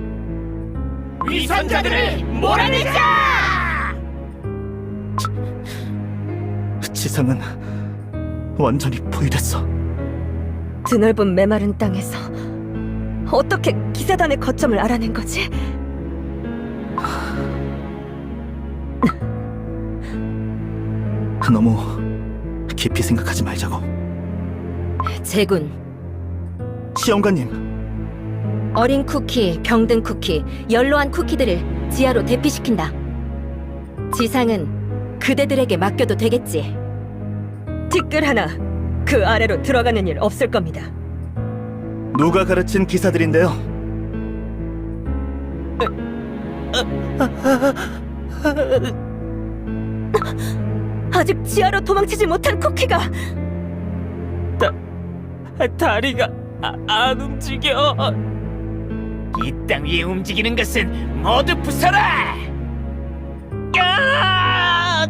L: 위선자들을 몰아내자!
D: 지상은 완전히 포위됐어.
E: 드넓은 메마른 땅에서 어떻게 기사단의 거점을 알아낸 거지?
D: 너무 깊이 생각하지 말자고.
E: 제군,
D: 시험관님,
E: 어린 쿠키, 병든 쿠키, 연로한 쿠키들을 지하로 대피시킨다. 지상은 그대들에게 맡겨도 되겠지. 티끌 하나 그 아래로 들어가는 일 없을 겁니다.
D: 누가 가르친 기사들인데요?
E: 아직 지하로 도망치지 못한 쿠키가
H: 다리가 안 움직여.
L: 이 땅 위에 움직이는 것은 모두 부숴라! 야!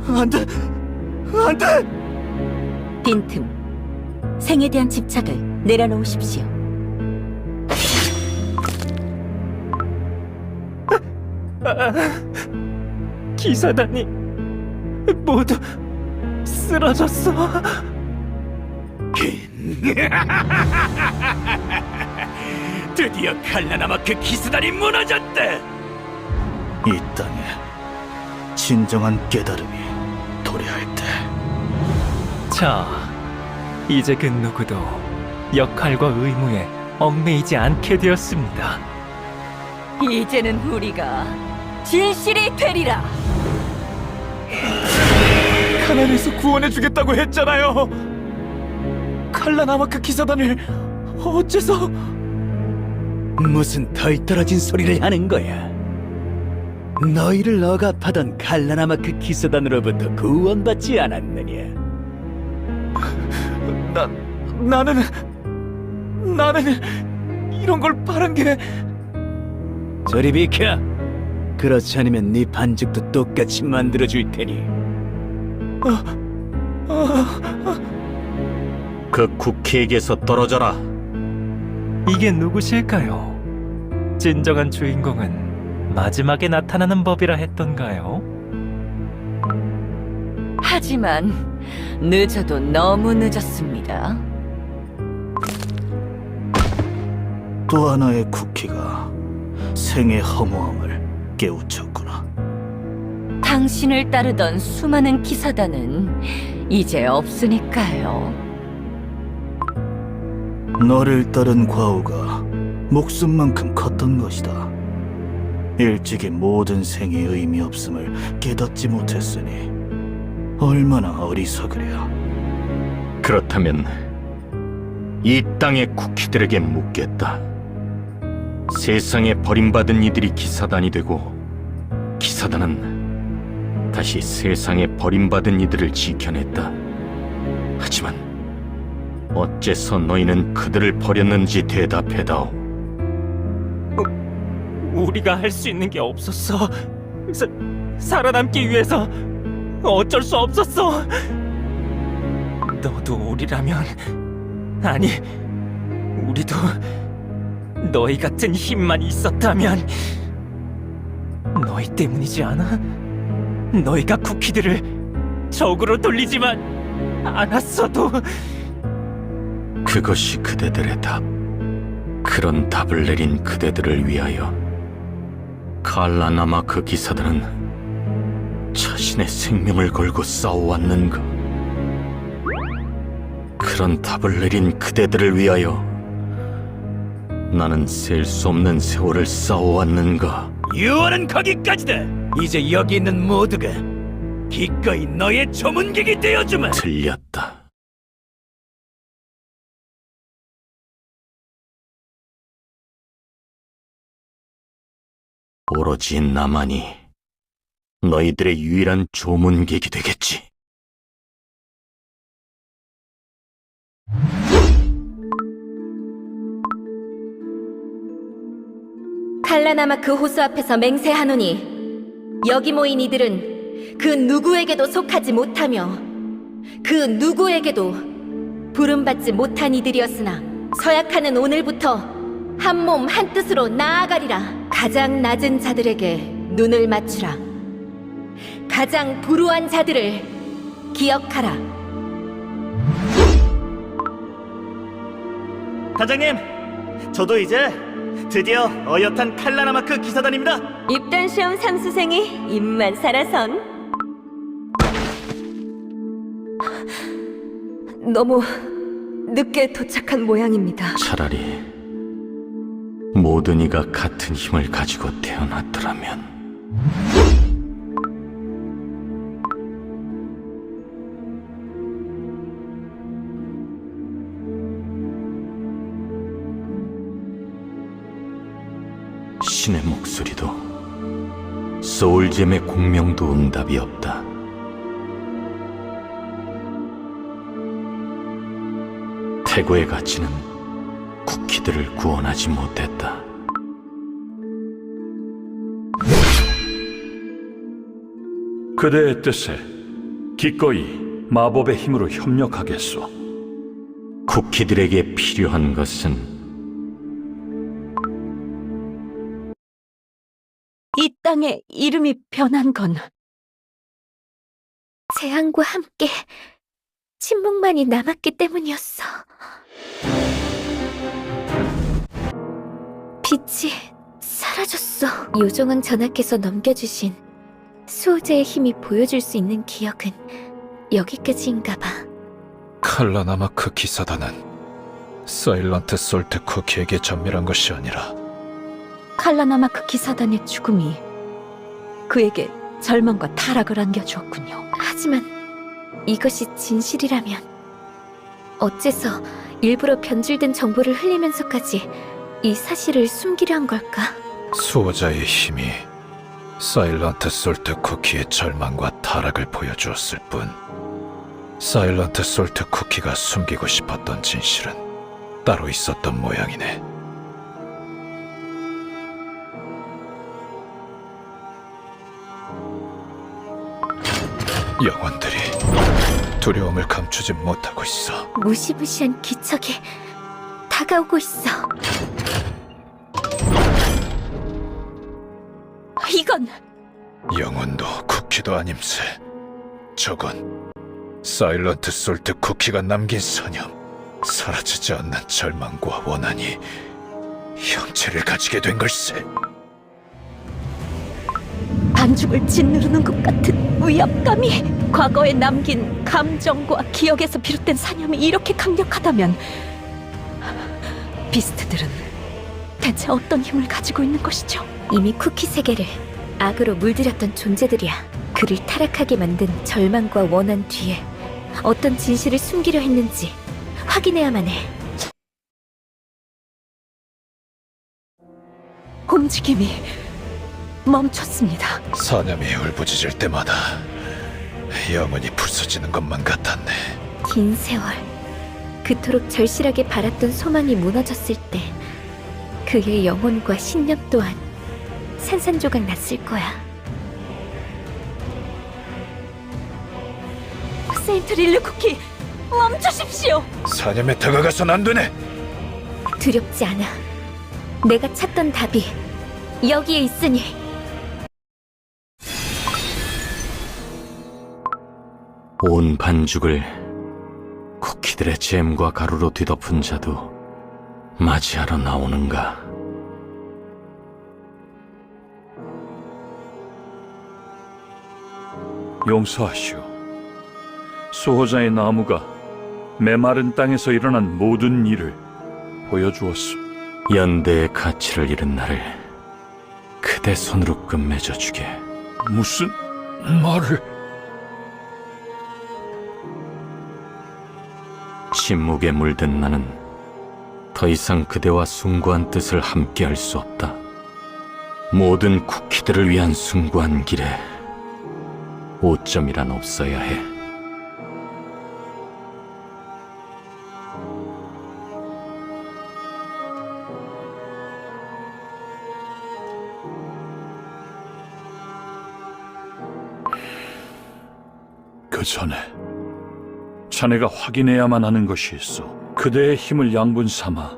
D: 안 돼! 안 돼!
A: 빈틈, 생에 대한 집착을 내려놓으십시오.
J: 기사단이 모두 쓰러졌어.
L: 드디어 칼라나마크 기수단이 무너졌다!
D: 이 땅에 진정한 깨달음이 도래할 때.
J: 자, 이제 그 누구도 역할과 의무에 얽매이지 않게 되었습니다.
I: 이제는 우리가 진실이 되리라.
L: 가난에서 구원해주겠다고 했잖아요! 칼라나마크 기사단을 어째서... 무슨 덜 떨어진 소리를 하는 거야? 너희를 억압하던 칼라나마크 기사단으로부터 구원받지 않았느냐? 나는 이런 걸 바란 게... 저리 비켜! 그렇지 않으면 네 반죽도 똑같이 만들어줄 테니.
F: 그 쿠키에게서 떨어져라.
J: 이게 누구실까요? 진정한 주인공은 마지막에 나타나는 법이라 했던가요?
I: 하지만 늦어도 너무 늦었습니다.
D: 또 하나의 쿠키가 생의 허무함을 깨우쳤구나.
I: 당신을 따르던 수많은 기사단은 이제 없으니까요.
D: 너를 따른 과오가 목숨만큼 컸던 것이다. 일찍이 모든 생의 의미 없음을 깨닫지 못했으니 얼마나 어리석으랴.
F: 그렇다면 이 땅의 쿠키들에게 묻겠다. 세상에 버림받은 이들이 기사단이 되고 기사단은 다시 세상에 버림받은 이들을 지켜냈다. 하지만 어째서 너희는 그들을 버렸는지 대답해다오.
J: 우리가 할 수 있는 게 없었어. 살아남기 위해서 어쩔 수 없었어. 너도 우리라면, 아니, 우리도 너희 같은 힘만 있었다면, 너희 때문이지 않아? 너희가 쿠키들을 적으로 돌리지만 않았어도.
F: 그것이 그대들의 답. 그런 답을 내린 그대들을 위하여 칼라나마크 기사단은 자신의 생명을 걸고 싸워왔는가? 그런 답을 내린 그대들을 위하여 나는 셀 수 없는 세월을 싸워왔는가?
L: 유언은 거기까지다. 이제 여기 있는 모두가 기꺼이 너의 조문객이 되어주마.
F: 틀렸다. 오로지 나만이 너희들의 유일한 조문객이 되겠지.
E: 칼라나마크 호수 앞에서 맹세하노니 여기 모인 이들은 그 누구에게도 속하지 못하며 그 누구에게도 부름받지 못한 이들이었으나 서약하는 오늘부터 한 몸 한 뜻으로 나아가리라. 가장 낮은 자들에게 눈을 맞추라. 가장 불우한 자들을 기억하라.
D: 단장님, 저도 이제 드디어 어엿한 칼라나마크 기사단입니다.
E: 입단 시험 상수생이 입만 살아선. 너무 늦게 도착한 모양입니다.
F: 차라리 모든 이가 같은 힘을 가지고 태어났더라면. 신의 목소리도 소울잼의 공명도 응답이 없다. 태고의 가치는 쿠키들을 구원하지 못했다.
G: 그대의 뜻에 기꺼이 마법의 힘으로 협력하겠소.
F: 쿠키들에게 필요한 것은
A: 이 땅의 이름이 변한 건
C: 재앙과 함께 침묵만이 남았기 때문이었어. 빛이 사라졌어. 요정왕 전하께서 넘겨주신 수호자의 힘이 보여줄 수 있는 기억은 여기까지인가 봐.
B: 칼라나마크 기사단은 사일런트 솔트 쿠키에게 전멸한 것이 아니라
A: 칼라나마크 기사단의 죽음이 그에게 절망과 타락을 안겨주었군요.
C: 하지만 이것이 진실이라면 어째서 일부러 변질된 정보를 흘리면서까지 이 사실을 숨기려 한 걸까?
B: 수호자의 힘이 사일런트 솔트 쿠키의 절망과 타락을 보여주었을 뿐 사일런트 솔트 쿠키가 숨기고 싶었던 진실은 따로 있었던 모양이네. 영혼들이 두려움을 감추지 못하고 있어.
C: 무시무시한 기척이 다가오고 있어.
A: 이건
B: 영혼도 쿠키도 아님세. 저건 사일런트 솔트 쿠키가 남긴 선염. 사라지지 않는 절망과 원한이 형체를 가지게 된 걸세.
A: 반죽을 짓누르는 것 같은 위압감이, 과거에 남긴 감정과 기억에서 비롯된 사념이 이렇게 강력하다면 비스트들은 대체 어떤 힘을 가지고 있는 것이죠?
C: 이미 쿠키 세계를 악으로 물들였던 존재들이야. 그를 타락하게 만든 절망과 원한 뒤에 어떤 진실을 숨기려 했는지 확인해야만 해.
A: 움직임이 멈췄습니다.
B: 사념이 울부짖을 때마다 영혼이 부서지는 것만 같았네.
C: 긴 세월, 그토록 절실하게 바랐던 소망이 무너졌을 때 그의 영혼과 신념 또한 산산조각 났을 거야.
A: 세인트 릴루 쿠키, 멈추십시오.
B: 사념에 다가가선 안 되네.
C: 두렵지 않아. 내가 찾던 답이 여기에 있으니.
F: 온 반죽을 쿠키들의 잼과 가루로 뒤덮은 자도 맞이하러 나오는가?
G: 용서하시오. 수호자의 나무가 메마른 땅에서 일어난 모든 일을 보여주었소.
F: 연대의 가치를 잃은 나를 그대 손으로 끝맺어 주게.
G: 무슨 말을?
F: 침묵에 물든 나는 더 이상 그대와 숭고한 뜻을 함께할 수 없다. 모든 쿠키들을 위한 숭고한 길에 오점이란 없어야 해.
G: 그 전에 자네가 확인해야만 하는 것이 있어. 그대의 힘을 양분 삼아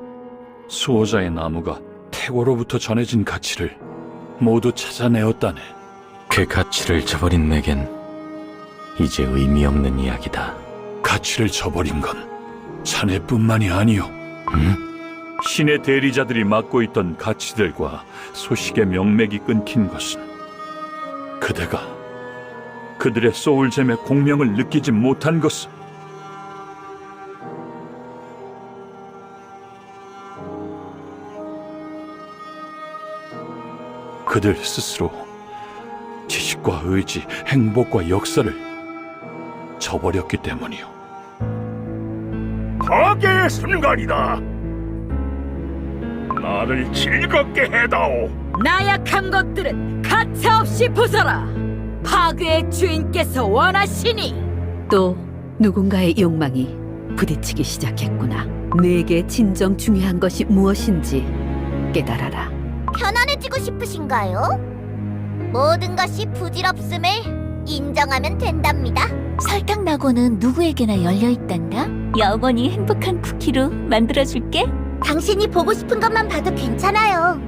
G: 수호자의 나무가 태고로부터 전해진 가치를 모두 찾아내었다네.
F: 그 가치를 저버린 내겐 이제 의미 없는 이야기다.
G: 가치를 저버린 건 자네뿐만이 아니오. 신의 대리자들이 맡고 있던 가치들과 소식의 명맥이 끊긴 것은 그대가 그들의 소울잼의 공명을 느끼지 못한 것은 그들 스스로 지식과 의지, 행복과 역사를 저버렸기 때문이오.
K: 파괴의 순간이다. 나를 즐겁게 해다오.
I: 나약한 것들은 가차없이 부숴라. 파괴의 주인께서 원하시니.
A: 또 누군가의 욕망이 부딪히기 시작했구나. 내게 진정 중요한 것이 무엇인지 깨달아라.
C: 편안해지고 싶으신가요? 모든 것이 부질없음을 인정하면 된답니다. 설탕 낙원은 누구에게나 열려있단다. 영원히 행복한 쿠키로 만들어줄게. 당신이 보고 싶은 것만 봐도 괜찮아요.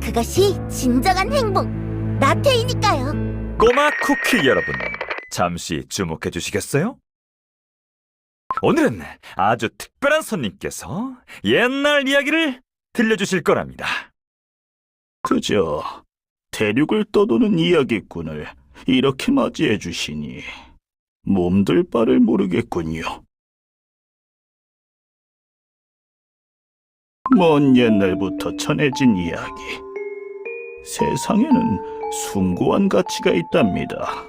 C: 그것이 진정한 행복, 나태이니까요.
K: 꼬마 쿠키 여러분, 잠시 주목해 주시겠어요? 오늘은 아주 특별한 손님께서 옛날 이야기를 들려주실 거랍니다.
D: 그저 대륙을 떠도는 이야기꾼을 이렇게 맞이해 주시니 몸둘 바를 모르겠군요. 먼 옛날부터 전해진 이야기. 세상에는 숭고한 가치가 있답니다.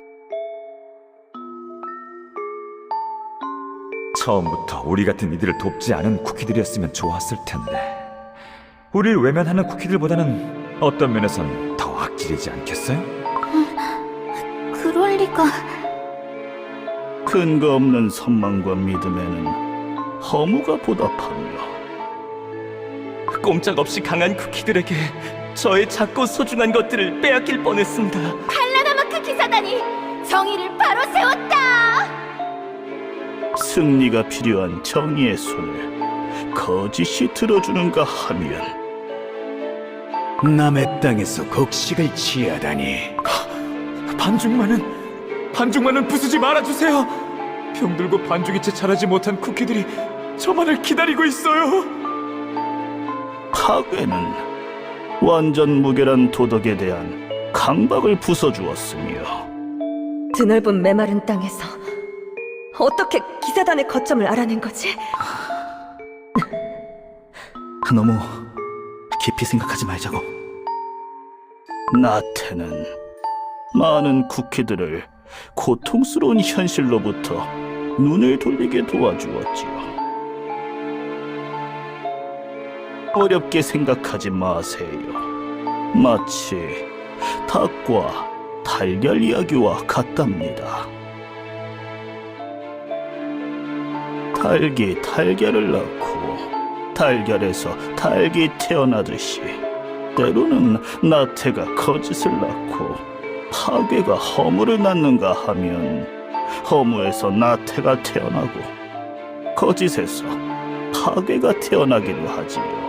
K: 처음부터 우리 같은 이들을 돕지 않은 쿠키들이었으면 좋았을 텐데, 우리를 외면하는 쿠키들보다는 어떤 면에선 더 악질이지 않겠어요?
C: 그럴 리가.
D: 근거 없는 선망과 믿음에는 허무가 보답하며
H: 꼼짝없이 강한 쿠키들에게 저의 작고 소중한 것들을 빼앗길 뻔했습니다.
C: 칼라나마크 기사단이 정의를 바로 세웠다.
D: 승리가 필요한 정의의 손을 거짓이 들어주는가 하면
L: 남의 땅에서 곡식을 취하다니.
H: 반죽만은 부수지 말아주세요. 병들고 반죽이 채 자라지 못한 쿠키들이 저만을 기다리고 있어요.
D: 파괴는 완전 무결한 도덕에 대한 강박을 부숴주었으며
E: 드넓은 메마른 땅에서 어떻게 기사단의 거점을 알아낸 거지?
D: 너무 깊이 생각하지 말자고. 나태는 많은 쿠키들을 고통스러운 현실로부터 눈을 돌리게 도와주었지요. 어렵게 생각하지 마세요. 마치 닭과 달걀 이야기와 같답니다. 닭이 달걀을 낳고 달걀에서 닭이 태어나듯이 때로는 나태가 거짓을 낳고 파괴가 허무를 낳는가 하면 허무에서 나태가 태어나고 거짓에서 파괴가 태어나기도 하지요.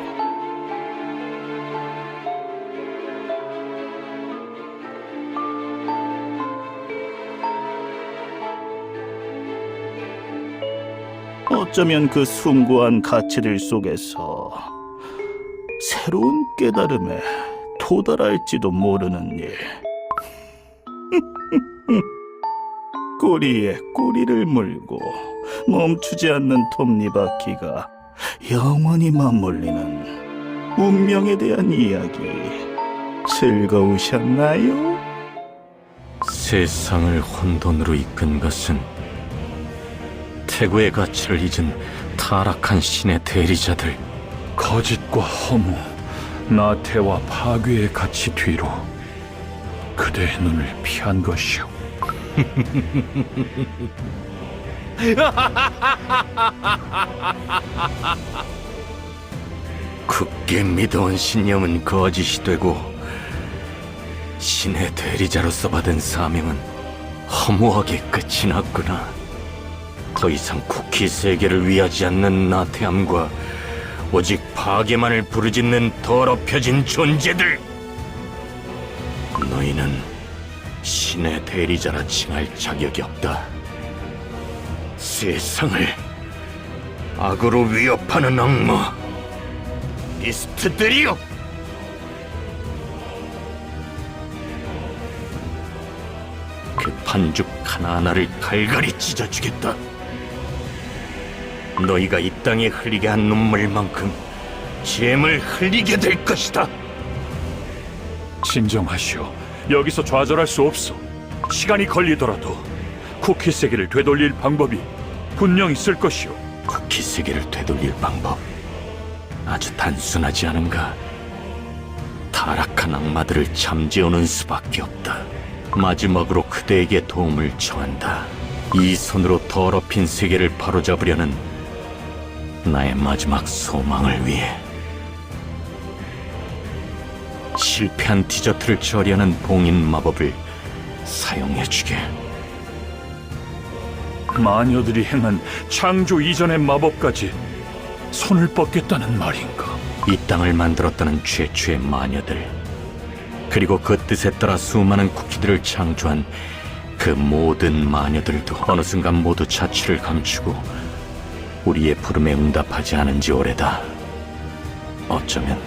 D: 어쩌면 그 숭고한 가치들 속에서 새로운 깨달음에 도달할지도 모르는 일. 꼬리에 꼬리를 물고 멈추지 않는 톱니바퀴가 영원히 맞물리는 운명에 대한 이야기. 즐거우셨나요?
F: 세상을 혼돈으로 이끈 것은 태고의 가치를 잊은 타락한 신의 대리자들.
G: 거짓과 허무, 나태와 파괴의 가치 뒤로 그대의 눈을 피한 것이오.
F: 굳게 믿어온 신념은 거짓이 되고 신의 대리자로서 받은 사명은 허무하게 끝이 났구나. 더 이상 쿠키 세계를 위하지 않는 나태함과 오직 파괴만을 부르짖는 더럽혀진 존재들. 너희는 신의 대리자라 칭할 자격이 없다. 세상을 악으로 위협하는 악마 비스트들이여! 그 반죽 하나하나를 갈갈이 찢어주겠다. 너희가 이 땅에 흘리게 한 눈물만큼 잼을 흘리게 될 것이다.
G: 진정하시오. 여기서 좌절할 수 없어. 시간이 걸리더라도 쿠키 세계를 되돌릴 방법이 분명 있을 것이오.
F: 쿠키 세계를 되돌릴 방법 아주 단순하지 않은가? 타락한 악마들을 잠재우는 수밖에 없다. 마지막으로 그대에게 도움을 청한다. 이 손으로 더럽힌 세계를 바로잡으려는 나의 마지막 소망을 위해. 실패한 디저트를 처리하는 봉인 마법을 사용해주게.
G: 마녀들이 행한 창조 이전의 마법까지 손을 뻗겠다는 말인가?
F: 이 땅을 만들었다는 최초의 마녀들, 그리고 그 뜻에 따라 수많은 쿠키들을 창조한 그 모든 마녀들도 어느 순간 모두 자취를 감추고 우리의 부름에 응답하지 않은 지 오래다. 어쩌면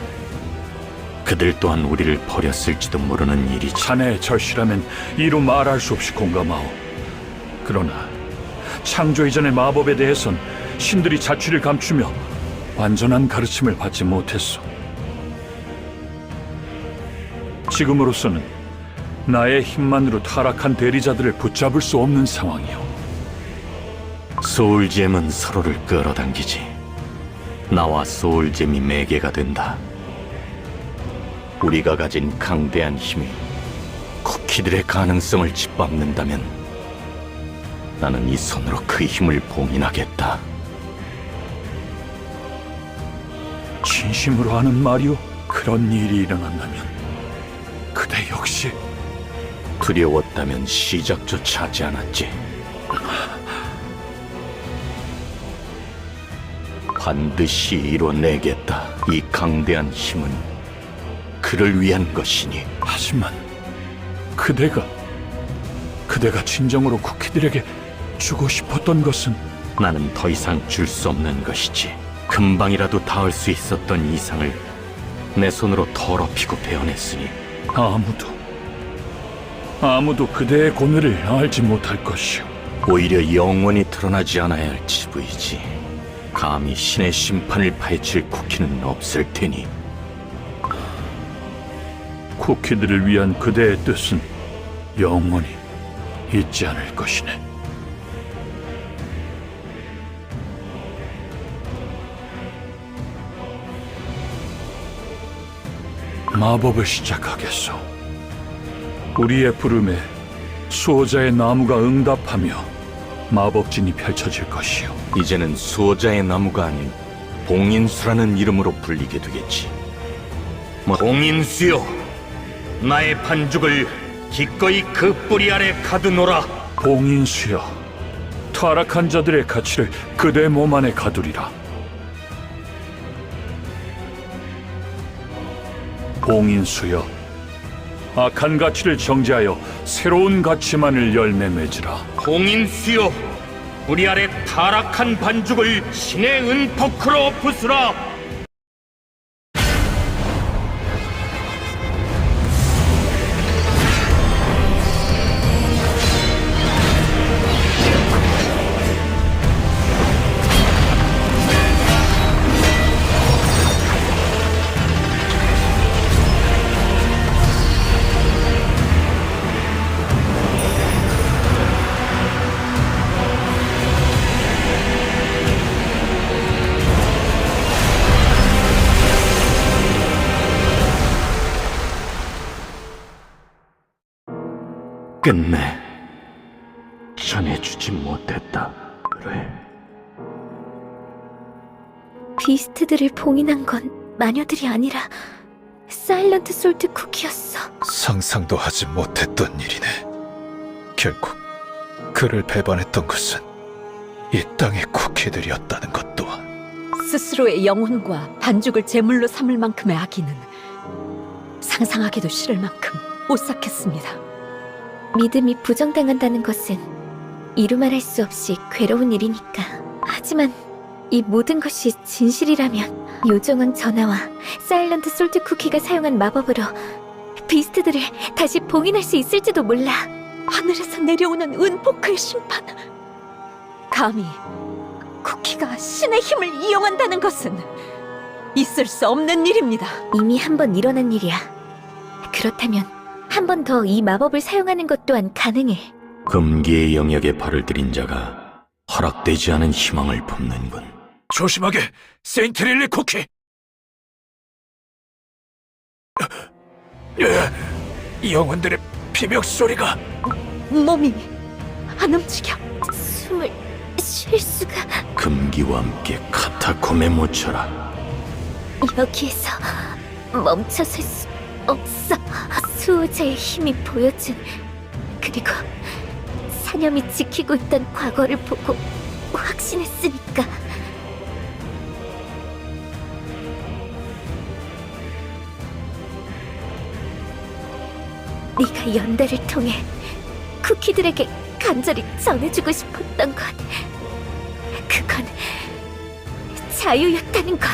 F: 그들 또한 우리를 버렸을지도 모르는 일이지.
G: 자네의 절실함엔 이루 말할 수 없이 공감하오. 그러나 창조 이전의 마법에 대해선 신들이 자취를 감추며 완전한 가르침을 받지 못했소. 지금으로서는 나의 힘만으로 타락한 대리자들을 붙잡을 수 없는 상황이오.
F: 소울잼은 서로를 끌어당기지. 나와 소울잼이 매개가 된다. 우리가 가진 강대한 힘이 쿠키들의 가능성을 짓밟는다면 나는 이 손으로 그 힘을 봉인하겠다.
G: 진심으로 하는 말이오? 그런 일이 일어난다면 그대 역시
F: 두려웠다면 시작조차 하지 않았지. 반드시 이뤄내겠다. 이 강대한 힘은 그를 위한 것이니.
G: 하지만 그대가 진정으로 쿠키들에게 주고 싶었던 것은
F: 나는 더 이상 줄 수 없는 것이지. 금방이라도 닿을 수 있었던 이상을 내 손으로 더럽히고 베어냈으니
G: 아무도 그대의 고뇌를 알지 못할 것이오.
F: 오히려 영원히 드러나지 않아야 할 치부이지. 감히 신의 심판을 파헤칠 쿠키는 없을 테니.
G: 쿠키들을 위한 그대의 뜻은 영원히 잊지 않을 것이네. 마법을 시작하겠소. 우리의 부름에 수호자의 나무가 응답하며 마법진이 펼쳐질 것이요.
F: 이제는 수호자의 나무가 아닌 봉인수라는 이름으로 불리게 되겠지. 봉인수여, 나의 반죽을 기꺼이 그 뿌리 아래 가두노라.
G: 봉인수여, 타락한 자들의 가치를 그대 몸 안에 가두리라. 봉인수여, 악한 가치를 정죄하여 새로운 가치만을 열매 맺으라.
F: 봉인수여, 뿌리 아래 타락한 반죽을 신의 은포크로 부수라.
L: 끝내 전해주지 못했다. 그래.
C: 비스트들을 봉인한 건 마녀들이 아니라 사일런트 솔트 쿠키였어.
B: 상상도 하지 못했던 일이네. 결국 그를 배반했던 것은 이 땅의 쿠키들이었다는 것 또한.
A: 스스로의 영혼과 반죽을 제물로 삼을 만큼의 악의는 상상하기도 싫을 만큼 오싹했습니다.
C: 믿음이 부정당한다는 것은 이루 말할 수 없이 괴로운 일이니까. 하지만 이 모든 것이 진실이라면 요정왕 전하와 사일런트 솔트 쿠키가 사용한 마법으로 비스트들을 다시 봉인할 수 있을지도 몰라.
A: 하늘에서 내려오는 은포크의 심판. 감히 쿠키가 신의 힘을 이용한다는 것은 있을 수 없는 일입니다.
C: 이미 한 번 일어난 일이야. 그렇다면 한 번 더 이 마법을 사용하는 것 또한 가능해.
F: 금기의 영역에 발을 들인 자가 허락되지 않은 희망을 품는군.
B: 조심하게, 세인트릴리 쿠키! 영혼들의 비명 소리가.
A: 몸이 안 움직여.
C: 숨을 쉴 수가.
F: 금기와 함께 카타콤에 묻혀라.
C: 여기에서 멈춰설 수 없어. 수호자의 힘이 보여준, 그리고 사념이 지키고 있던 과거를 보고 확신했으니까. 네가 연대를 통해 쿠키들에게 간절히 전해주고 싶었던 것, 그건 자유였다는 걸.